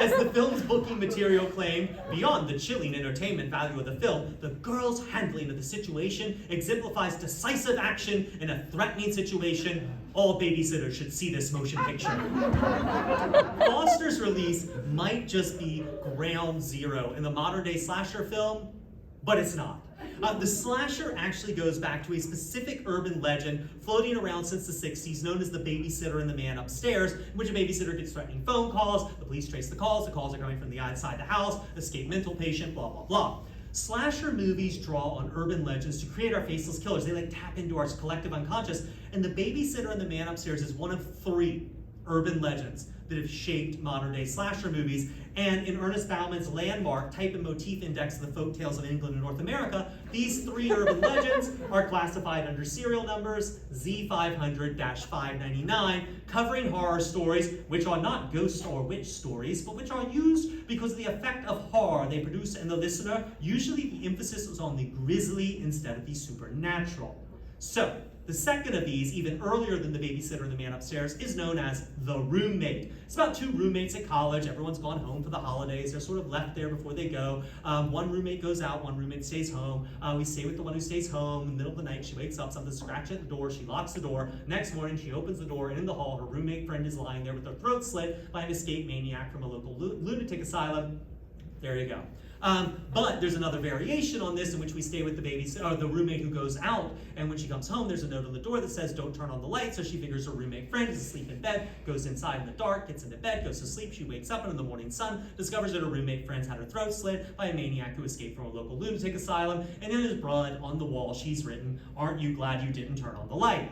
As the film's booking material claimed, beyond the chilling entertainment value of the film, the girl's handling of the situation exemplifies decisive action in a threatening situation. All babysitters should see this motion picture. Foster's release might just be ground zero in the modern day slasher film, but it's not. The slasher actually goes back to a specific urban legend floating around since the 60s known as the babysitter and the man upstairs, in which a babysitter gets threatening phone calls, the police trace the calls are coming from the outside the house, escaped mental patient, blah, blah, blah. Slasher movies draw on urban legends to create our faceless killers. They tap into our collective unconscious, and the babysitter and the man upstairs is one of 3 urban legends that have shaped modern day slasher movies. And in Ernest Bauman's landmark type and motif index of the folktales of England and North America, these 3 urban legends are classified under serial numbers Z500-599, covering horror stories which are not ghost or witch stories, but which are used because of the effect of horror they produce in the listener. Usually the emphasis is on the grisly instead of the supernatural. So, the second of these, even earlier than the babysitter and the man upstairs, is known as the roommate. It's about 2 roommates at college. Everyone's gone home for the holidays. They're sort of left there before they go. One roommate goes out, one roommate stays home. We stay with the one who stays home. In the middle of the night, she wakes up, something scratches at the door. She locks the door. Next morning, she opens the door, and in the hall, her roommate friend is lying there with her throat slit by an escaped maniac from a local lunatic asylum. There you go. But there's another variation on this in which we stay with the the roommate who goes out, and when she comes home, there's a note on the door that says, don't turn on the light, so she figures her roommate friend is asleep in bed, goes inside in the dark, gets into bed, goes to sleep, she wakes up, and in the morning sun, discovers that her roommate friend's had her throat slit by a maniac who escaped from a local lunatic asylum, and in his blood, on the wall, she's written, aren't you glad you didn't turn on the light?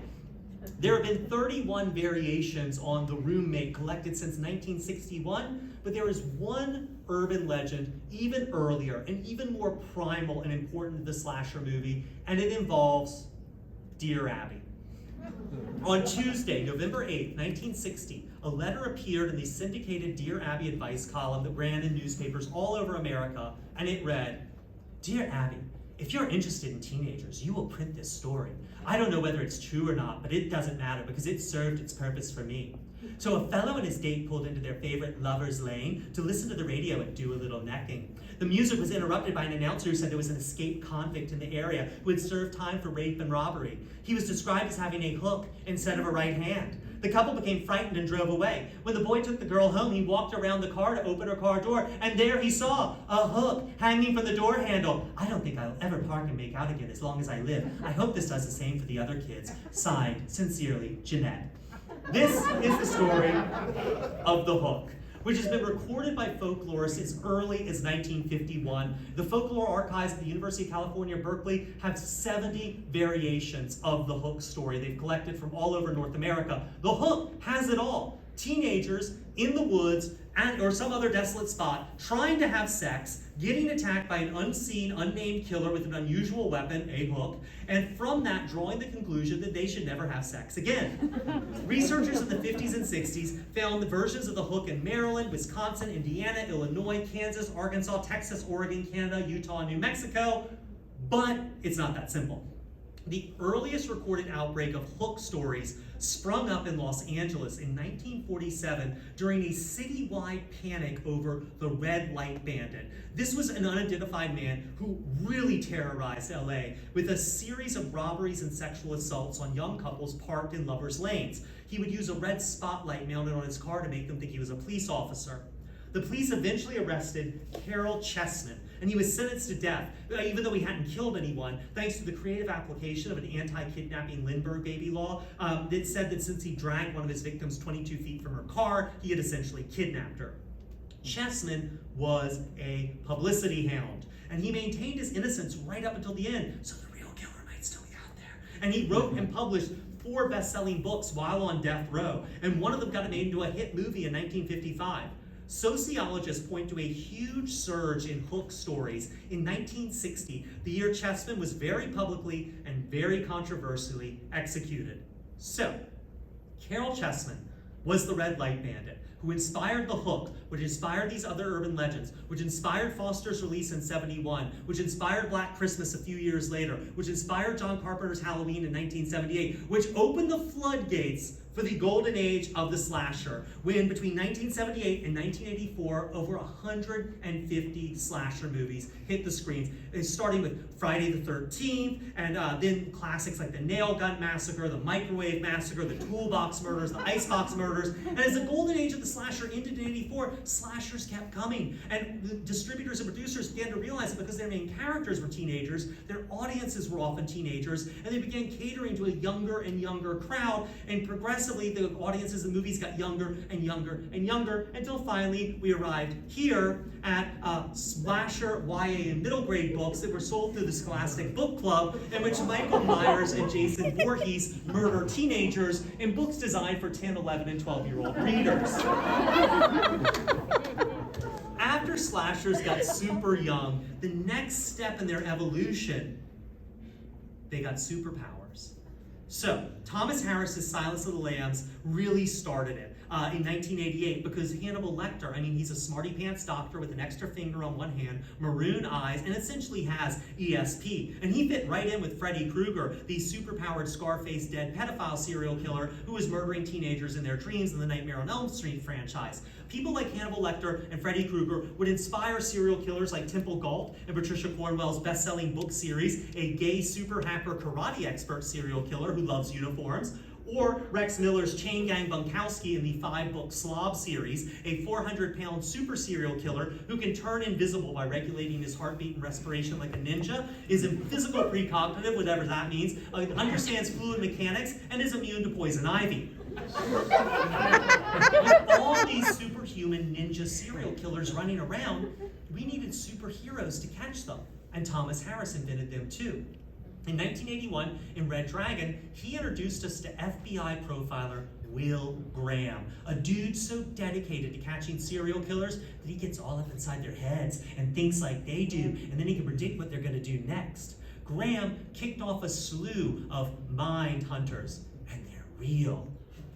There have been 31 variations on the roommate collected since 1961, but there is one urban legend even earlier and even more primal and important to the slasher movie, and it involves Dear Abby. On Tuesday, November 8th, 1960, a letter appeared in the syndicated Dear Abby advice column that ran in newspapers all over America, and it read, Dear Abby, if you're interested in teenagers, you will print this story. I don't know whether it's true or not, but it doesn't matter because it served its purpose for me. So a fellow and his date pulled into their favorite lover's lane to listen to the radio and do a little necking. The music was interrupted by an announcer who said there was an escaped convict in the area who had served time for rape and robbery. He was described as having a hook instead of a right hand. The couple became frightened and drove away. When the boy took the girl home, he walked around the car to open her car door, and there he saw a hook hanging from the door handle. I don't think I'll ever park and make out again as long as I live. I hope this does the same for the other kids. Signed, sincerely, Jeanette. This is the story of the hook, which has been recorded by folklorists as early as 1951. The folklore archives at the University of California, Berkeley have 70 variations of the hook story they've collected from all over North America. The hook has it all. Teenagers in the woods or some other desolate spot trying to have sex, getting attacked by an unseen, unnamed killer with an unusual weapon, a hook, and from that drawing the conclusion that they should never have sex again. Researchers in the 50s and 60s found the versions of the hook in Maryland, Wisconsin, Indiana, Illinois, Kansas, Arkansas, Texas, Oregon, Canada, Utah, and New Mexico, but it's not that simple. The earliest recorded outbreak of hook stories sprung up in Los Angeles in 1947 during a citywide panic over the red light bandit. This was an unidentified man who really terrorized LA with a series of robberies and sexual assaults on young couples parked in lovers' lanes. He would use a red spotlight mounted on his car to make them think he was a police officer. The police eventually arrested Caryl Chessman, and he was sentenced to death, even though he hadn't killed anyone, thanks to the creative application of an anti-kidnapping Lindbergh baby law that said that since he dragged one of his victims 22 feet from her car, he had essentially kidnapped her. Chessman was a publicity hound, and he maintained his innocence right up until the end, so the real killer might still be out there. And he wrote and published 4 best-selling books while on death row, and one of them got made into a hit movie in 1955. Sociologists point to a huge surge in hook stories in 1960, the year Chessman was very publicly and very controversially executed. So, Caryl Chessman was the red light bandit who inspired The Hook, which inspired these other urban legends, which inspired Foster's Release in '71, which inspired Black Christmas a few years later, which inspired John Carpenter's Halloween in 1978, which opened the floodgates for the golden age of the slasher, when between 1978 and 1984, over 150 slasher movies hit the screens, starting with Friday the 13th, and then classics like the Nail Gun Massacre, the Microwave Massacre, the Toolbox Murders, the Icebox Murders, and as the golden age of the slasher ended in '84, slashers kept coming, and the distributors and producers began to realize that because their main characters were teenagers, their audiences were often teenagers, and they began catering to a younger and younger crowd, and progressively the audiences of the movies got younger and younger and younger, until finally we arrived here at slasher, YA, and middle grade books that were sold through the Scholastic Book Club, in which Michael Myers and Jason Voorhees murder teenagers in books designed for 10, 11, and 12-year-old readers. After slashers got super young, the next step in their evolution, they got superpowers. So, Thomas Harris's Silence of the Lambs really started it in 1988, because Hannibal Lecter, he's a smarty pants doctor with an extra finger on one hand, maroon eyes, and essentially has ESP. And he fit right in with Freddy Krueger, the superpowered Scarface dead pedophile serial killer who was murdering teenagers in their dreams in the Nightmare on Elm Street franchise. People like Hannibal Lecter and Freddy Krueger would inspire serial killers like Temple Galt and Patricia Cornwell's best-selling book series, a gay super hacker karate expert serial killer who loves uniforms, or Rex Miller's Chain Gang Bunkowski in the 5-book Slob series, a 400-pound super serial killer who can turn invisible by regulating his heartbeat and respiration like a ninja, is physical precognitive, whatever that means, understands fluid mechanics, and is immune to poison ivy. With all these superhuman ninja serial killers running around, we needed superheroes to catch them, and Thomas Harris invented them too. In 1981, in Red Dragon, he introduced us to FBI profiler Will Graham, a dude so dedicated to catching serial killers that he gets all up inside their heads and thinks like they do, and then he can predict what they're going to do next. Graham kicked off a slew of mind hunters, and they're real.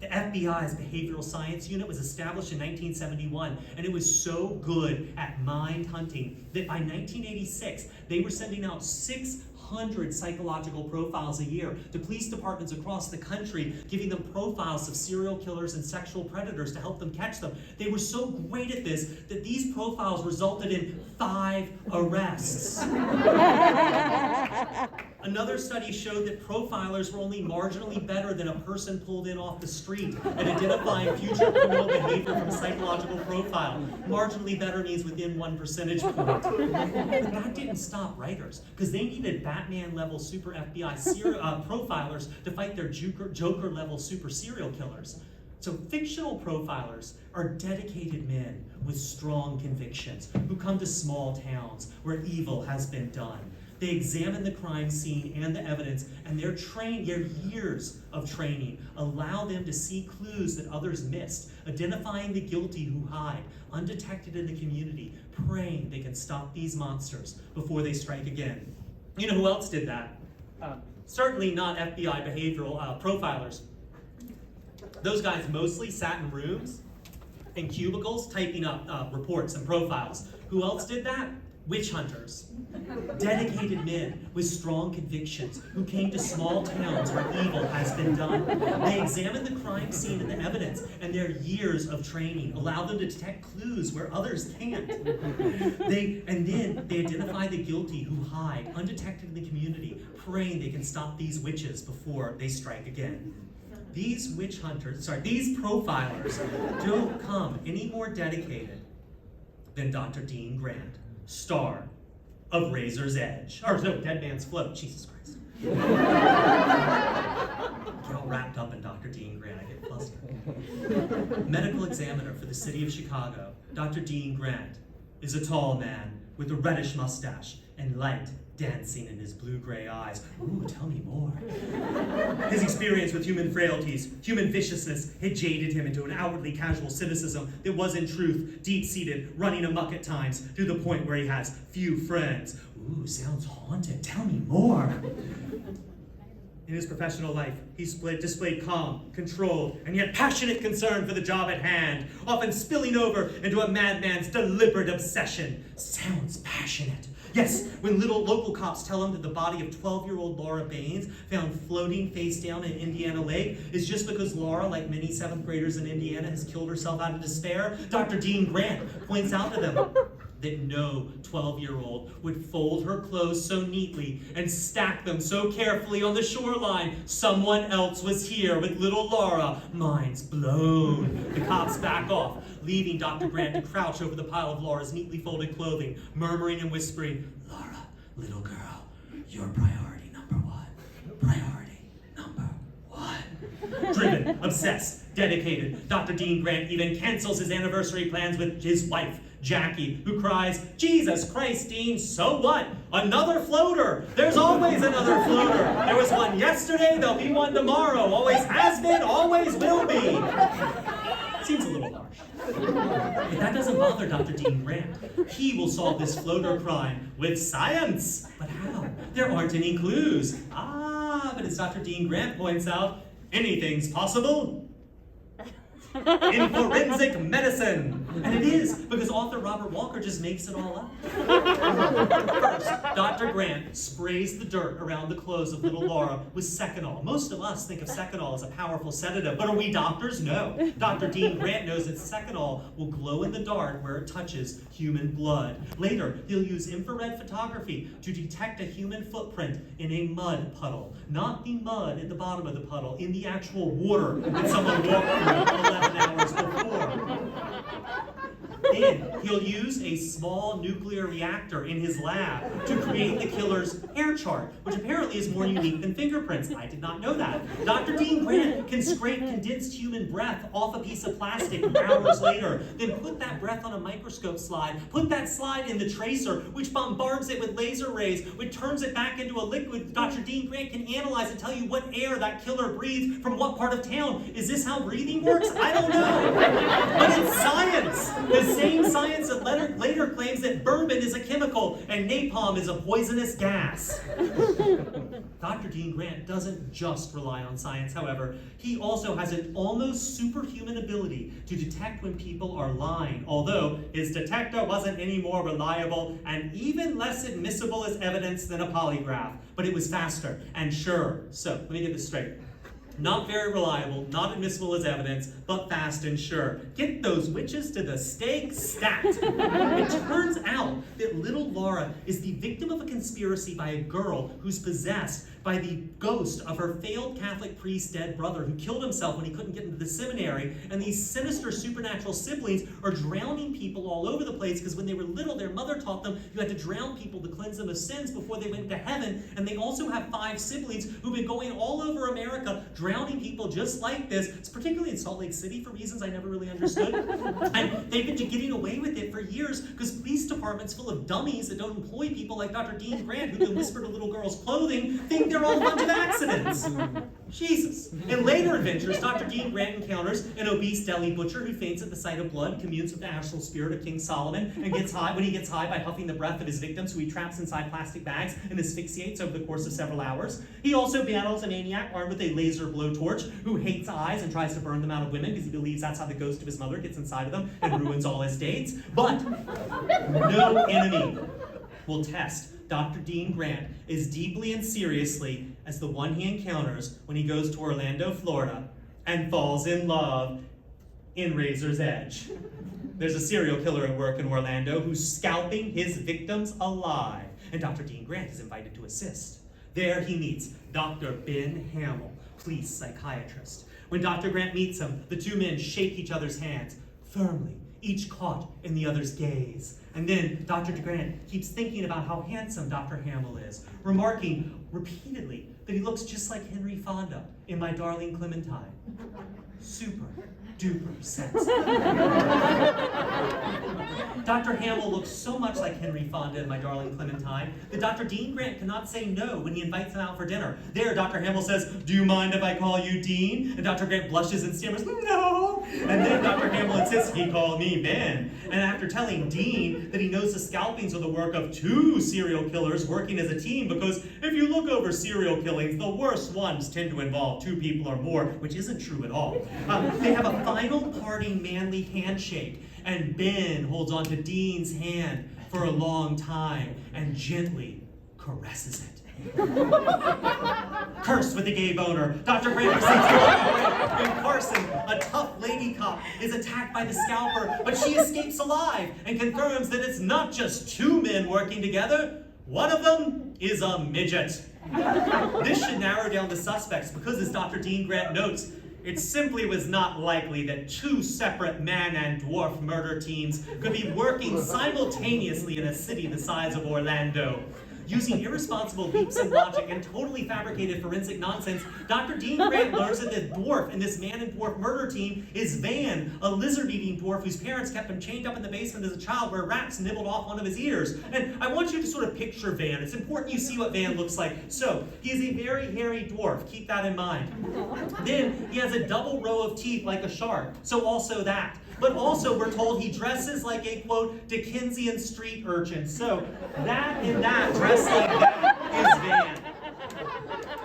The FBI's behavioral science unit was established in 1971, and it was so good at mind hunting that by 1986, they were sending out 600 psychological profiles a year to police departments across the country, giving them profiles of serial killers and sexual predators to help them catch them. They were so great at this that these profiles resulted in 5 arrests. Another study showed that profilers were only marginally better than a person pulled in off the street at identifying future criminal behavior from a psychological profile. Marginally better means within 1 percentage point. But that didn't stop writers, because they needed Batman-level super FBI profilers to fight their Joker-level super serial killers. So fictional profilers are dedicated men with strong convictions who come to small towns where evil has been done. They examine the crime scene and the evidence, and their years of training allow them to see clues that others missed, identifying the guilty who hide, undetected in the community, praying they can stop these monsters before they strike again. You know who else did that? Certainly not FBI behavioral profilers. Those guys mostly sat in rooms and cubicles typing up reports and profiles. Who else did that? Witch hunters. Dedicated men with strong convictions who came to small towns where evil has been done. They examined the crime scene and the evidence, and their years of training allowed them to detect clues where others can't. They identify the guilty who hide, undetected in the community, praying they can stop these witches before they strike again. These profilers don't come any more dedicated than Dr. Dean Grant, star of Razor's Edge. Dead Man's Float, Jesus Christ. Get all wrapped up in Dr. Dean Grant, I get flustered. Medical examiner for the city of Chicago, Dr. Dean Grant is a tall man with a reddish mustache and light dancing in his blue-gray eyes. Ooh, tell me more. His experience with human frailties, human viciousness, had jaded him into an outwardly casual cynicism that was in truth deep-seated, running amok at times, to the point where he has few friends. Ooh, sounds haunted. Tell me more. In his professional life, he displayed calm, controlled, and yet passionate concern for the job at hand, often spilling over into a madman's deliberate obsession. Sounds passionate. Yes, when little local cops tell him that the body of 12-year-old Laura Baines, found floating face down in Indiana Lake, is just because Laura, like many 7th graders in Indiana, has killed herself out of despair, Dr. Dean Grant points out to them that no 12-year-old would fold her clothes so neatly and stack them so carefully on the shoreline. Someone else was here with little Laura. Mind's blown. The cops back off, leaving Dr. Grant to crouch over the pile of Laura's neatly folded clothing, murmuring and whispering, "Laura, little girl, you're priority number 1. Priority number 1. Driven, obsessed, dedicated, Dr. Dean Grant even cancels his anniversary plans with his wife, Jackie, who cries, "Jesus Christ, Dean, so what? Another floater! There's always another floater! There was one yesterday, there'll be one tomorrow. Always has been, always will be." Seems a little harsh. But that doesn't bother Dr. Dean Grant. He will solve this floater crime with science. But how? There aren't any clues. But as Dr. Dean Grant points out, anything's possible in forensic medicine. And it is, because author Robert Walker just makes it all up. First, Dr. Grant sprays the dirt around the clothes of little Laura with Seconal. Most of us think of Seconal as a powerful sedative, but are we doctors? No. Dr. Dean Grant knows that Seconal will glow in the dark where it touches human blood. Later, he'll use infrared photography to detect a human footprint in a mud puddle. Not the mud at the bottom of the puddle, in the actual water that someone walked through 11 hours before. Then he'll use a small nuclear reactor in his lab to create the killer's hair chart, which apparently is more unique than fingerprints. I did not know that. Dr. Dean Grant can scrape condensed human breath off a piece of plastic hours later, then put that breath on a microscope slide, put that slide in the tracer, which bombards it with laser rays, which turns it back into a liquid. Dr. Dean Grant can analyze and tell you what air that killer breathed from what part of town. Is this how breathing works? I don't know. But it's science. The same science that later claims that bourbon is a chemical and napalm is a poisonous gas. Dr. Dean Grant doesn't just rely on science, however. He also has an almost superhuman ability to detect when people are lying, although his detector wasn't any more reliable and even less admissible as evidence than a polygraph. But it was faster and surer. So, let me get this straight. Not very reliable, not admissible as evidence, but fast and sure. Get those witches to the stake stacked. It turns out that little Laura is the victim of a conspiracy by a girl who's possessed by the ghost of her failed Catholic priest dead brother who killed himself when he couldn't get into the seminary. And these sinister supernatural siblings are drowning people all over the place because when they were little, their mother taught them you had to drown people to cleanse them of sins before they went to heaven. And they also have 5 siblings who've been going all over America drowning people just like this. It's particularly in Salt Lake City for reasons I never really understood. And they've been getting away with it for years because police departments full of dummies that don't employ people like Dr. Dean Grant who can whisper to little girls' clothing think they're all a bunch of accidents. Jesus. In later adventures, Dr. Dean Grant encounters an obese deli butcher who faints at the sight of blood, communes with the astral spirit of King Solomon, and gets high when he gets high by huffing the breath of his victims who he traps inside plastic bags and asphyxiates over the course of several hours. He also battles a maniac armed with a laser blowtorch who hates eyes and tries to burn them out of women because he believes that's how the ghost of his mother gets inside of them and ruins all his dates. But no enemy will test Dr. Dean Grant as deeply and seriously as the one he encounters when he goes to Orlando, Florida, and falls in love in Razor's Edge. There's a serial killer at work in Orlando who's scalping his victims alive, and Dr. Dean Grant is invited to assist. There he meets Dr. Ben Hamill, police psychiatrist. When Dr. Grant meets him, the two men shake each other's hands firmly, each caught in the other's gaze. And then Dr. Grant keeps thinking about how handsome Dr. Hamill is, remarking repeatedly that he looks just like Henry Fonda in My Darling Clementine. Super duper sense. Dr. Hamill looks so much like Henry Fonda in My Darling Clementine that Dr. Dean Grant cannot say no when he invites him out for dinner. There, Dr. Hamill says, "Do you mind if I call you Dean?" And Dr. Grant blushes and stammers, "No." And then Dr. Hamill insists he call me Ben. And after telling Dean that he knows the scalpings are the work of 2 serial killers working as a team, because if you look over serial killings, the worst ones tend to involve 2 people or more, which isn't true at all. They have a final parting manly handshake, and Ben holds onto Dean's hand for a long time and gently caresses it. Cursed with a gay boner, Dr. Grant proceeds to walk away. And Carson, a tough lady cop, is attacked by the scalper, but she escapes alive and confirms that it's not just 2 men working together. One of them is a midget. This should narrow down the suspects because, as Dr. Dean Grant notes, it simply was not likely that 2 separate man and dwarf murder teams could be working simultaneously in a city the size of Orlando. Using irresponsible leaps in logic and totally fabricated forensic nonsense, Dr. Dean Grant learns that the dwarf in this man and dwarf murder team is Van, a lizard-eating dwarf whose parents kept him chained up in the basement as a child where rats nibbled off one of his ears. And I want you to sort of picture Van. It's important you see what Van looks like. So, he is a very hairy dwarf. Keep that in mind. Then, he has a double row of teeth like a shark. So also that. But also, we're told he dresses like a, quote, Dickensian street urchin. So, that and that, dressed like that, is Van.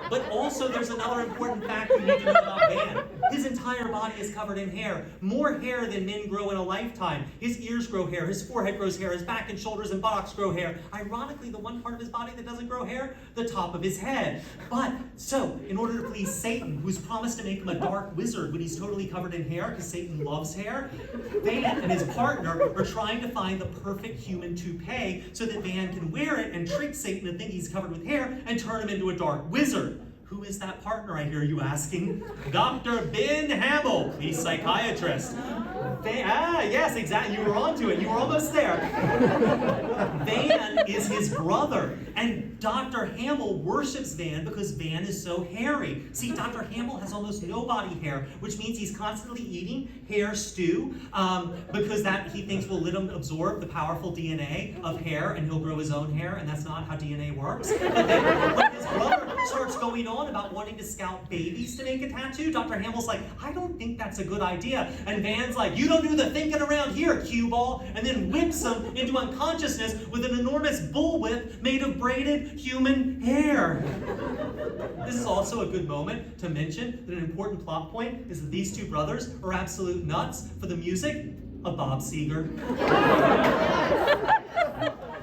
But also, there's another important fact you need to know about Van. His entire body is covered in hair. More hair than men grow in a lifetime. His ears grow hair, his forehead grows hair, his back and shoulders and buttocks grow hair. Ironically, the one part of his body that doesn't grow hair, the top of his head. But, so, in order to please Satan, who's promised to make him a dark wizard when he's totally covered in hair, because Satan loves hair, Van and his partner are trying to find the perfect human toupee so that Van can wear it and trick Satan to think he's covered with hair and turn him into a dark wizard. Who is that partner, I hear you asking? Dr. Ben Hamill, the psychiatrist. Yes, exactly. You were onto it. You were almost there. Van is his brother. And Dr. Hamill worships Van because Van is so hairy. See, Dr. Hamill has almost no body hair, which means he's constantly eating hair stew because that he thinks will let him absorb the powerful DNA of hair and he'll grow his own hair, and that's not how DNA works. But then when his brother starts going on about wanting to scalp babies to make a tattoo, Dr. Hamill's like, I don't think that's a good idea. And Van's like, you don't do the thinking around here, cue ball, and then whips him into unconsciousness with an enormous bullwhip made of braided human hair. This is also a good moment to mention that an important plot point is that these 2 brothers are absolute nuts for the music of Bob Seger.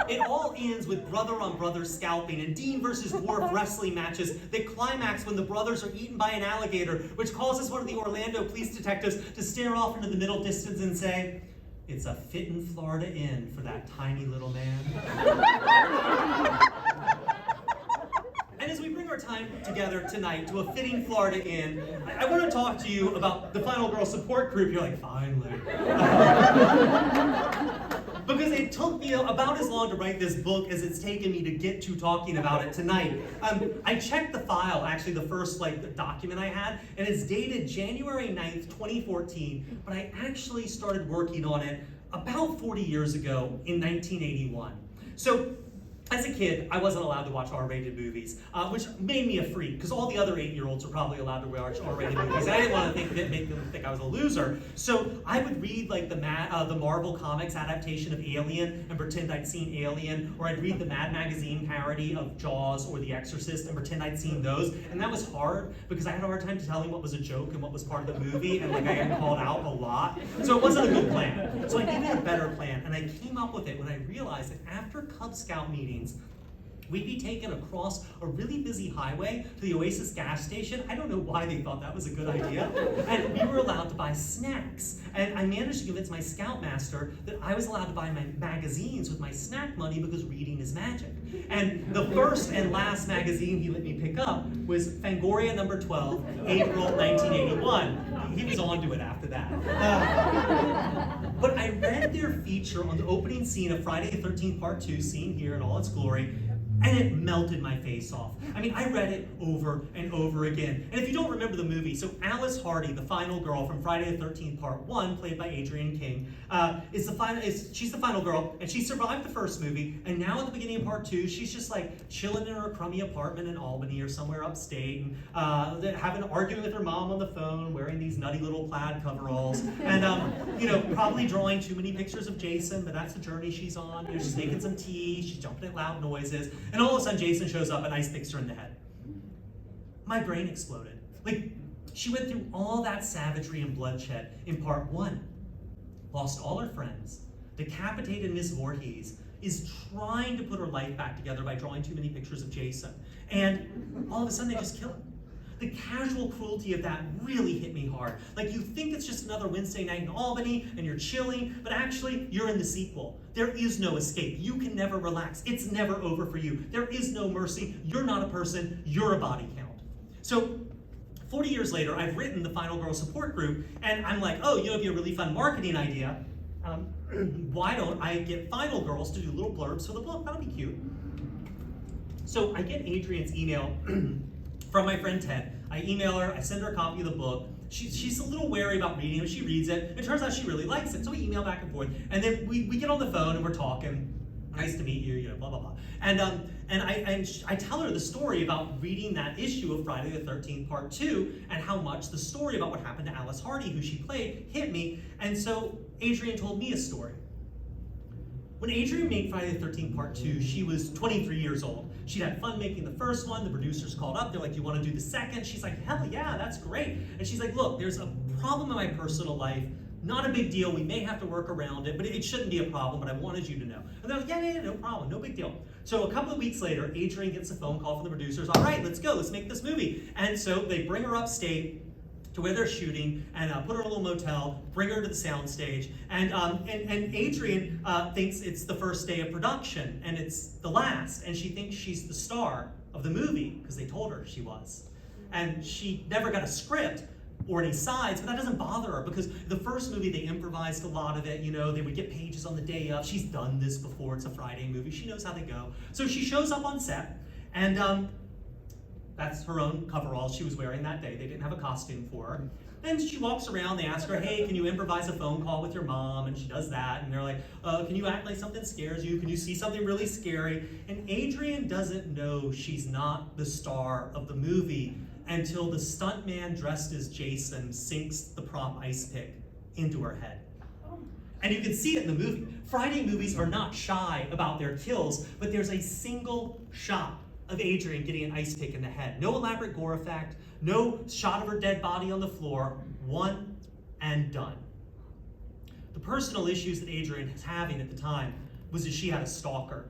It all ends with brother-on-brother scalping and Dean versus Dwarf wrestling matches that climax when the brothers are eaten by an alligator, which causes one of the Orlando police detectives to stare off into the middle distance and say, "It's a fittin' Florida inn for that tiny little man." And as we bring our time together tonight to a fitting Florida inn, I want to talk to you about the Final Girl support group. You're like, finally. Because it took me about as long to write this book as it's taken me to get to talking about it tonight. I checked the file, actually the first document I had, and it's dated January 9th, 2014, but I actually started working on it about 40 years ago in 1981. So, as a kid, I wasn't allowed to watch R-rated movies, which made me a freak, because all the other 8-year-olds were probably allowed to watch R-rated movies. I didn't want to make them think I was a loser. So I would read the Marvel Comics adaptation of Alien and pretend I'd seen Alien, or I'd read the Mad Magazine parody of Jaws or The Exorcist and pretend I'd seen those. And that was hard, because I had a hard time telling what was a joke and what was part of the movie, and I got called out a lot. So it wasn't a good plan. So I needed a better plan, and I came up with it when I realized that after Cub Scout meetings, we'd be taken across a really busy highway to the Oasis gas station. I don't know why they thought that was a good idea. And we were allowed to buy snacks. And I managed to convince my scoutmaster that I was allowed to buy my magazines with my snack money because reading is magic. And the first and last magazine he let me pick up was Fangoria number 12, April 1981. He was on to it after that. But I read their feature on the opening scene of Friday the 13th Part 2, seen here in all its glory, And it melted my face off. I mean, I read it over and over again. And if you don't remember the movie, so Alice Hardy, the final girl from Friday the 13th Part 1, played by Adrienne King, she's the final girl, and she survived the first movie, and now at the beginning of Part 2, she's just like chilling in her crummy apartment in Albany or somewhere upstate, and having an argument with her mom on the phone, wearing these nutty little plaid coveralls, and probably drawing too many pictures of Jason, but that's the journey she's on. She's making some tea, she's jumping at loud noises, and all of a sudden Jason shows up and ice picks her in the head. My brain exploded. Like, she went through all that savagery and bloodshed in Part 1, lost all her friends, decapitated Miss Voorhees, is trying to put her life back together by drawing too many pictures of Jason, and all of a sudden they just kill him. The casual cruelty of that really hit me hard. Like, you think it's just another Wednesday night in Albany and you're chilling, but actually you're in the sequel. There is no escape. You can never relax. It's never over for you. There is no mercy. You're not a person. You're a body count. So 40 years later, I've written the Final Girl support group, and I'm like, oh, it'd be a really fun marketing idea. Why don't I get Final Girls to do little blurbs for the book? That'll be cute. So I get Adrienne's email from my friend Ted. I email her, I send her a copy of the book. She's a little wary about reading it. She reads it. It turns out she really likes it. So we email back and forth. And then we get on the phone and we're talking. Nice to meet you, blah, blah, blah. And I tell her the story about reading that issue of Friday the 13th Part 2 and how much the story about what happened to Alice Hardy, who she played, hit me. And so Adrienne told me a story. When Adrienne made Friday the 13th Part 2, she was 23 years old. She'd had fun making the first one. The producers called up. They're like, you want to do the second? She's like, hell yeah, that's great. And she's like, look, there's a problem in my personal life. Not a big deal. We may have to work around it, but it shouldn't be a problem, but I wanted you to know. And they're like, yeah, no problem. No big deal. So a couple of weeks later, Adrienne gets a phone call from the producers. All right, let's go. Let's make this movie. And so they bring her upstate to where they're shooting, and put her in a little motel, bring her to the soundstage, and Adrienne thinks it's the first day of production, and it's the last, and she thinks she's the star of the movie, because they told her she was. And she never got a script or any sides, but that doesn't bother her, because the first movie, they improvised a lot of it, they would get pages on the day of. She's done this before, it's a Friday movie, she knows how they go. So she shows up on set, and that's her own coverall she was wearing that day. They didn't have a costume for her. And she walks around, they ask her, hey, can you improvise a phone call with your mom? And she does that, and they're like, can you act like something scares you? Can you see something really scary? And Adrienne doesn't know she's not the star of the movie until the stuntman dressed as Jason sinks the prop ice pick into her head. And you can see it in the movie. Friday movies are not shy about their kills, but there's a single shot of Adrienne getting an ice pick in the head. No elaborate gore effect, no shot of her dead body on the floor, one and done. The personal issues that Adrienne was having at the time was that she had a stalker.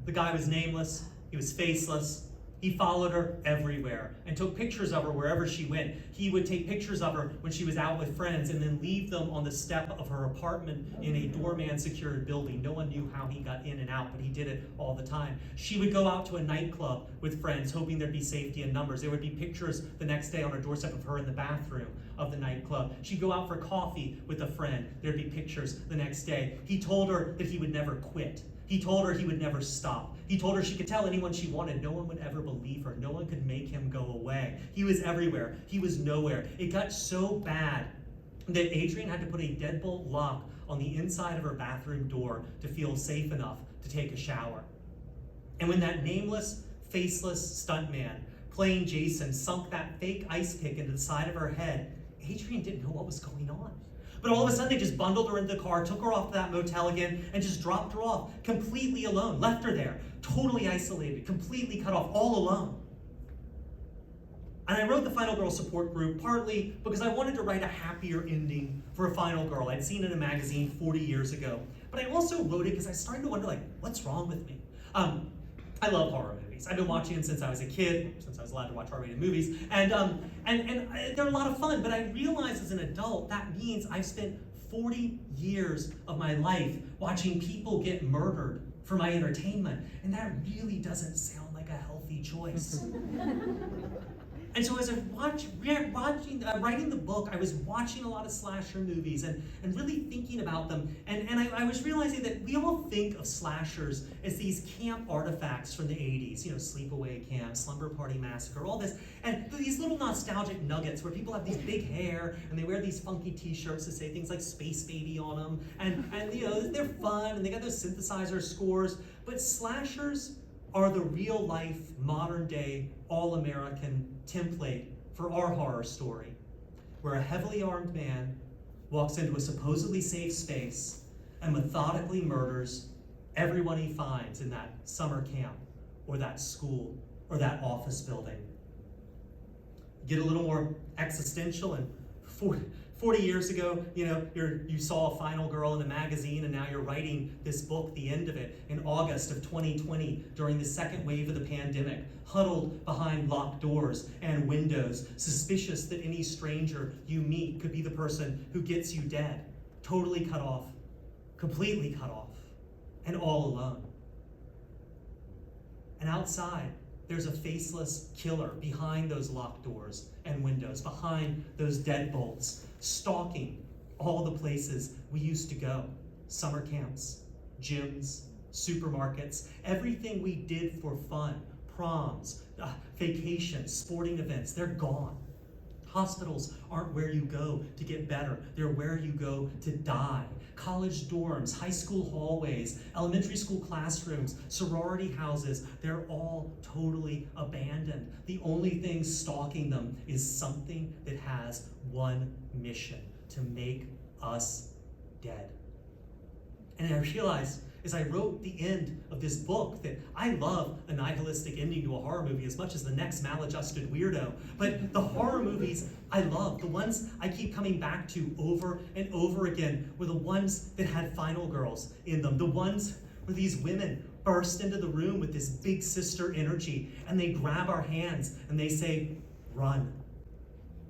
The guy was nameless, he was faceless, he followed her everywhere and took pictures of her wherever she went. He would take pictures of her when she was out with friends and then leave them on the step of her apartment in a doorman-secured building. No one knew how he got in and out, but he did it all the time. She would go out to a nightclub with friends, hoping there'd be safety in numbers. There would be pictures the next day on her doorstep of her in the bathroom of the nightclub. She'd go out for coffee with a friend. There'd be pictures the next day. He told her that he would never quit. He told her he would never stop. He told her she could tell anyone she wanted. No one would ever believe her. No one could make him go away. He was everywhere. He was nowhere. It got so bad that Adrienne had to put a deadbolt lock on the inside of her bathroom door to feel safe enough to take a shower. And when that nameless, faceless stuntman playing Jason sunk that fake ice pick into the side of her head, Adrienne didn't know what was going on. But all of a sudden, they just bundled her into the car, took her off to that motel again, and just dropped her off completely alone, left her there, totally isolated, completely cut off, all alone. And I wrote the Final Girl support group partly because I wanted to write a happier ending for a Final Girl. I'd seen it in a magazine 40 years ago. But I also wrote it because I started to wonder, what's wrong with me? I love horror movies. I've been watching them since I was a kid, since I was allowed to watch R-rated movies, and they're a lot of fun, but I realized as an adult that means I've spent 40 years of my life watching people get murdered for my entertainment, and that really doesn't sound like a healthy choice. And so as I watching writing the book, I was watching a lot of slasher movies and really thinking about them. And I was realizing that we all think of slashers as these camp artifacts from the 80s, you know, Sleepaway Camp, Slumber Party Massacre, all this. And these little nostalgic nuggets where people have these big hair and they wear these funky t-shirts that say things like Space Baby on them. And you know, they're fun and they got those synthesizer scores. But slashers are the real life, modern day, all-American template for our horror story, where a heavily armed man walks into a supposedly safe space and methodically murders everyone he finds in that summer camp or that school or that office building. Get a little more existential, and 40 years ago, you know, you saw a final girl in a magazine, and now you're writing this book, the end of it, in August of 2020, during the second wave of the pandemic, huddled behind locked doors and windows, suspicious that any stranger you meet could be the person who gets you dead, totally cut off, completely cut off, and all alone. And outside, there's a faceless killer behind those locked doors and windows, behind those deadbolts, stalking all the places we used to go. Summer camps, gyms, supermarkets, everything we did for fun, proms, vacations, sporting events, they're gone. Hospitals aren't where you go to get better. They're where you go to die. College dorms, high school hallways, elementary school classrooms, sorority houses, they're all totally abandoned. The only thing stalking them is something that has one mission: to make us dead. And I realized as I wrote the end of this book that I love a nihilistic ending to a horror movie as much as the next maladjusted weirdo. But the horror movies I love, the ones I keep coming back to over and over again, were the ones that had final girls in them. The ones where these women burst into the room with this big sister energy, and they grab our hands and they say, "Run."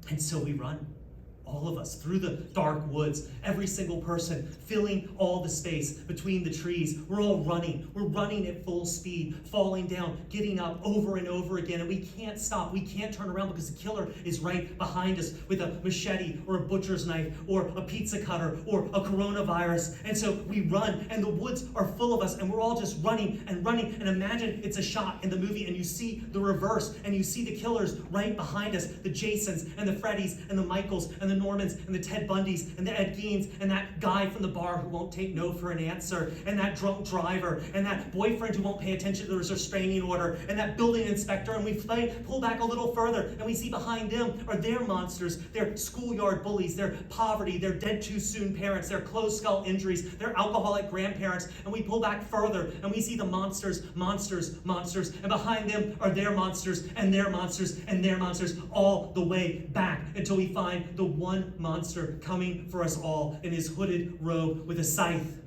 And so we run. All of us, through the dark woods, every single person filling all the space between the trees. We're all running. We're running at full speed, falling down, getting up over and over again, and we can't stop. We can't turn around because the killer is right behind us with a machete or a butcher's knife or a pizza cutter or a coronavirus. And so we run, and the woods are full of us, and we're all just running and running. And imagine it's a shot in the movie, and you see the reverse, and you see the killers right behind us, the Jasons and the Freddys and the Michaels and the Normans and the Ted Bundys and the Ed Geins and that guy from the bar who won't take no for an answer, and that drunk driver and that boyfriend who won't pay attention to the restraining order, and that building inspector. And we pull back a little further, and we see behind them are their monsters, their schoolyard bullies, their poverty, their dead too soon parents, their closed skull injuries, their alcoholic grandparents. And we pull back further, and we see the monsters, and behind them are their monsters and their monsters and their monsters, all the way back until we find the one monster coming for us all in his hooded robe with a scythe.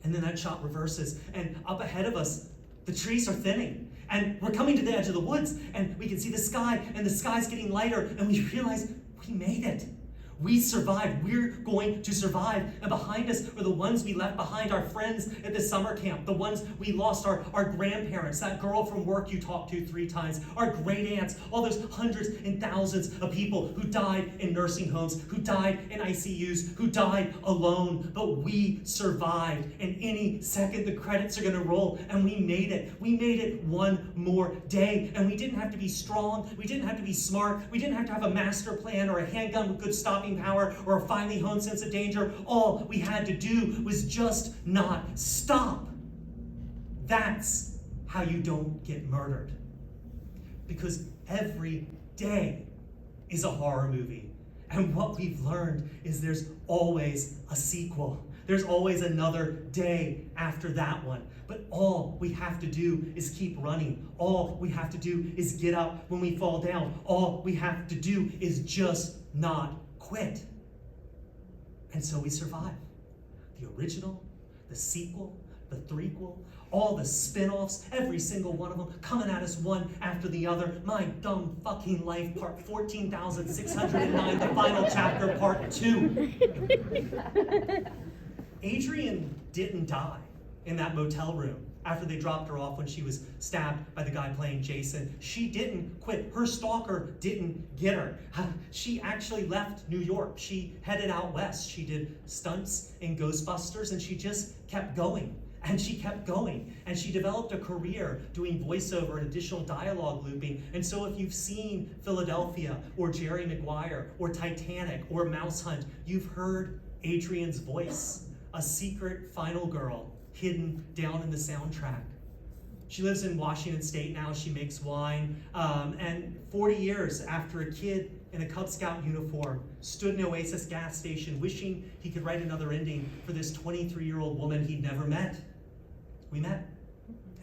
And then that shot reverses, and up ahead of us, the trees are thinning, and we're coming to the edge of the woods, and we can see the sky, and the sky's getting lighter, and we realize we made it. We survived. We're going to survive. And behind us are the ones we left behind, our friends at the summer camp, the ones we lost, our grandparents, that girl from work you talked to 3 times, our great aunts, all those hundreds and thousands of people who died in nursing homes, who died in ICUs, who died alone. But we survived. And any second, the credits are going to roll, and we made it. We made it one more day. And we didn't have to be strong. We didn't have to be smart. We didn't have to have a master plan or a handgun with good stopping power or a finely honed sense of danger. All we had to do was just not stop. That's how you don't get murdered. Because every day is a horror movie. And what we've learned is there's always a sequel. There's always another day after that one. But all we have to do is keep running. All we have to do is get up when we fall down. All we have to do is just not quit. And so we survive. The original, the sequel, the threequel, all the spin-offs, every single one of them coming at us one after the other. My Dumb Fucking Life, part 14,609, the final chapter, part 2. Adrian didn't die in that motel room after they dropped her off when she was stabbed by the guy playing Jason. She didn't quit. Her stalker didn't get her. She actually left New York. She headed out west. She did stunts in Ghostbusters, and she just kept going. And she kept going, and she developed a career doing voiceover and additional dialogue looping. And so if you've seen Philadelphia or Jerry Maguire or Titanic or Mouse Hunt, you've heard Adrian's voice, a secret final girl hidden down in the soundtrack. She lives in Washington State now. She makes wine. And 40 years after a kid in a Cub Scout uniform stood in an Oasis gas station wishing he could write another ending for this 23-year-old woman he'd never met. We met.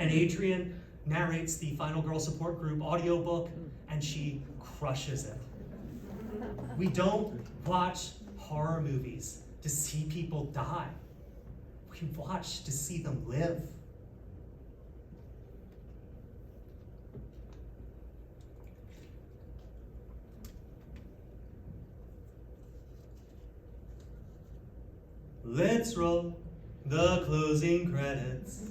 And Adrian narrates the Final Girl Support Group audiobook, and she crushes it. We don't watch horror movies to see people die. We watch to see them live. Let's roll the closing credits.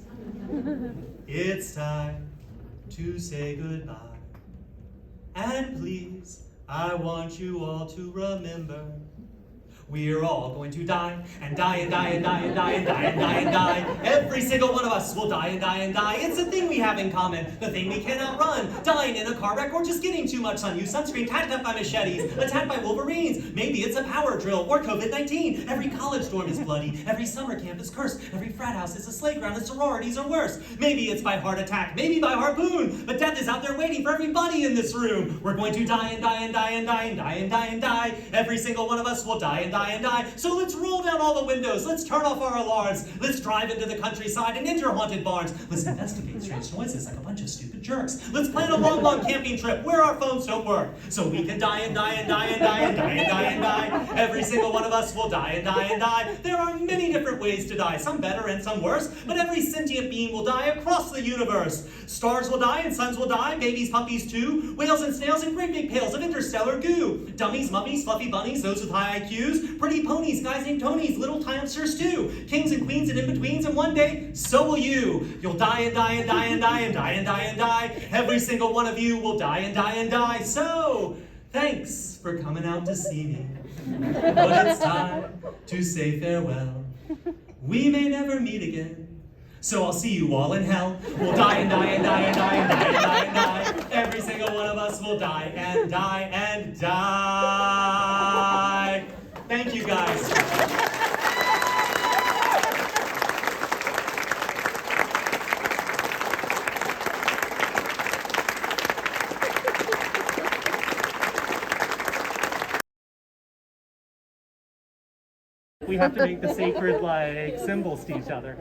It's time to say goodbye. And please, I want you all to remember, we're all going to die, and die, and die, and die, and die, and die, and die, and die. Every single one of us will die, and die, and die. It's the thing we have in common, the thing we cannot run. Dying in a car wreck, or just getting too much sun. Use sunscreen, hacked up by machetes, attacked by wolverines. Maybe it's a power drill, or COVID-19. Every college dorm is bloody. Every summer camp is cursed. Every frat house is a slave ground, and sororities are worse. Maybe it's by heart attack, maybe by harpoon. But death is out there waiting for everybody in this room. We're going to die, and die, and die, and die, and die, and die, and die. Every single one of us will die, and die, and die. So let's roll down all the windows. Let's turn off our alarms. Let's drive into the countryside and enter haunted barns. Let's investigate strange noises like a bunch of stupid jerks. Let's plan a long, long camping trip where our phones don't work, so we can die and die and die and die and die and die and die. Every single one of us will die and die and die. There are many different ways to die, some better and some worse, but every sentient being will die across the universe. Stars will die and suns will die, babies, puppies too, whales and snails and great big pails of interstellar goo. Dummies, mummies, fluffy bunnies, those with high IQs, pretty ponies, guys named Tonys, little hamsters too, kings and queens and in-betweens, and one day, so will you. You'll die and die and die and die and die and die and die. Every single one of you will die and die and die. So, thanks for coming out to see me. But it's time to say farewell. We may never meet again, so I'll see you all in hell. We'll die and die and die and die and die and die and die. Every single one of us will die and die and die. Thank you, guys. We have to make the sacred symbols to each other.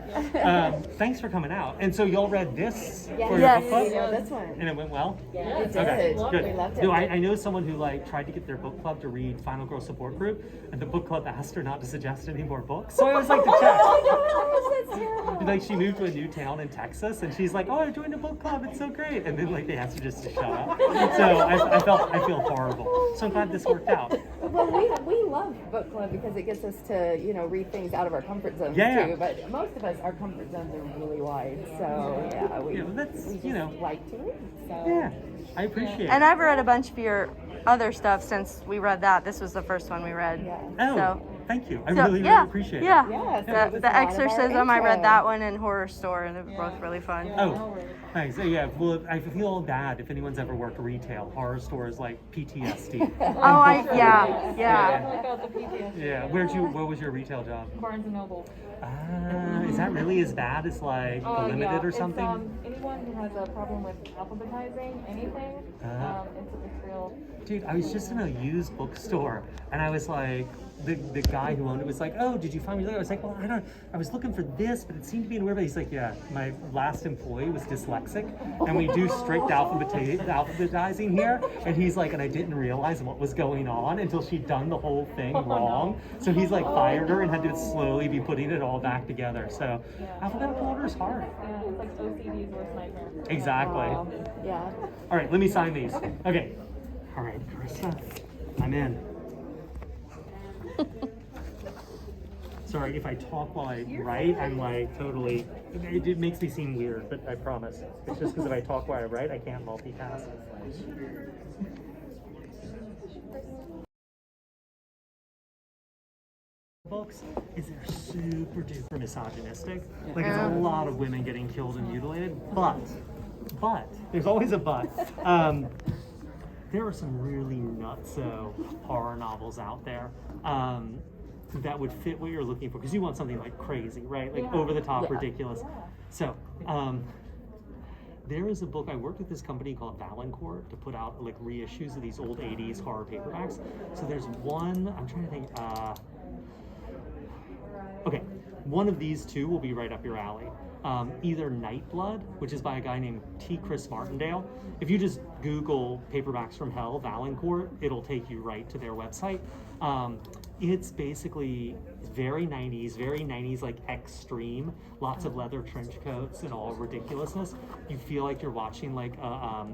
Thanks for coming out. And so y'all read this for your book club? Yeah, this one. And it went well? Yeah, it did. Okay, good. We loved it. No, I know someone who tried to get their book club to read Final Girl Support Group, and the book club asked her not to suggest any more books. So I always like to check. Oh, that's terrible. She moved to a new town in Texas, and she's like, "Oh, I joined a book club. It's so great." And then they asked her just to shut up. So I feel horrible. So I'm glad this worked out. Well, we love book club because it gets us to read things out of our comfort zones too. But most of us, our comfort zones are really wide. So yeah, we just like to read. So. Yeah, I appreciate it. And I've read a bunch of your other stuff since we read that. This was the first one we read. Yeah. Oh, so, thank you. I really appreciate it. Yeah. Yeah, so it was The a lot of our Exorcism, I read intro. that one, and Horror Store, and they were both really fun. Oh, thanks. Yeah, well, I feel bad if anyone's ever worked retail. Horror stores like PTSD. Yeah. Yeah. What was your retail job? Barnes and Noble. Is that really as bad as the Limited or something? Anyone who has a problem with alphabetizing anything, it's real. Dude, I was just in a used bookstore, and I was like, the guy who owned it was like, "Oh, did you find me?" I was like, "Well, I was looking for this, but it seemed to be in a weird way." He's like, "Yeah, my last employee was dyslexic, and we do strict alphabetizing here." And he's like, "And I didn't realize what was going on until she'd done the whole thing wrong." So he's fired her and had to slowly be putting it all back together. So alphabetical order is hard. Yeah, it's like OCD's worst nightmare. Exactly. Yeah. All right, let me sign these. Okay. All right, Carissa, I'm in. Sorry, if I talk while I write, I'm like totally, it makes me seem weird, but I promise. It's just because if I talk while I write, I can't multitask. Books is they're super duper misogynistic. Like it's a lot of women getting killed and mutilated, but there's always a but. There are some really nutso horror novels out there that would fit what you're looking for, because you want something like crazy, right? Like over the top, ridiculous. So there is a book, I worked with this company called Valancourt to put out like reissues of these old 80s horror paperbacks. So there's one, I'm trying to think, okay, one of these two will be right up your alley. Either Nightblood, which is by a guy named T. Chris Martindale. If you just Google Paperbacks from Hell, Valancourt, it'll take you right to their website. It's basically very 90s like extreme, lots of leather trench coats and all ridiculousness. You feel like you're watching like a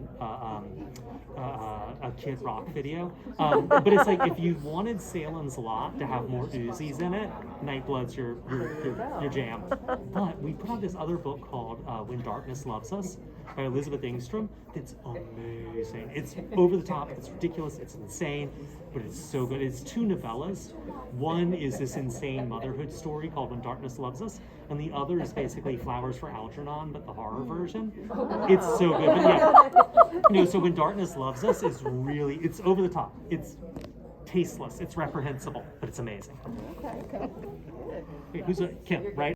Kid Rock video. But it's like if you wanted Salem's Lot to have more Uzis in it, Nightblood's your jam. But we put out this other book called When Darkness Loves Us by Elizabeth Engstrom. It's amazing. It's over the top, it's ridiculous, it's insane, but it's so good. It's two novellas. One is this insane motherhood story called When Darkness Loves Us, and the other is basically Flowers for Algernon, but the horror version. It's so good. But yeah, so When Darkness Loves Us is really, it's over the top. It's tasteless, it's reprehensible, but it's amazing. Okay, who's Kim, right?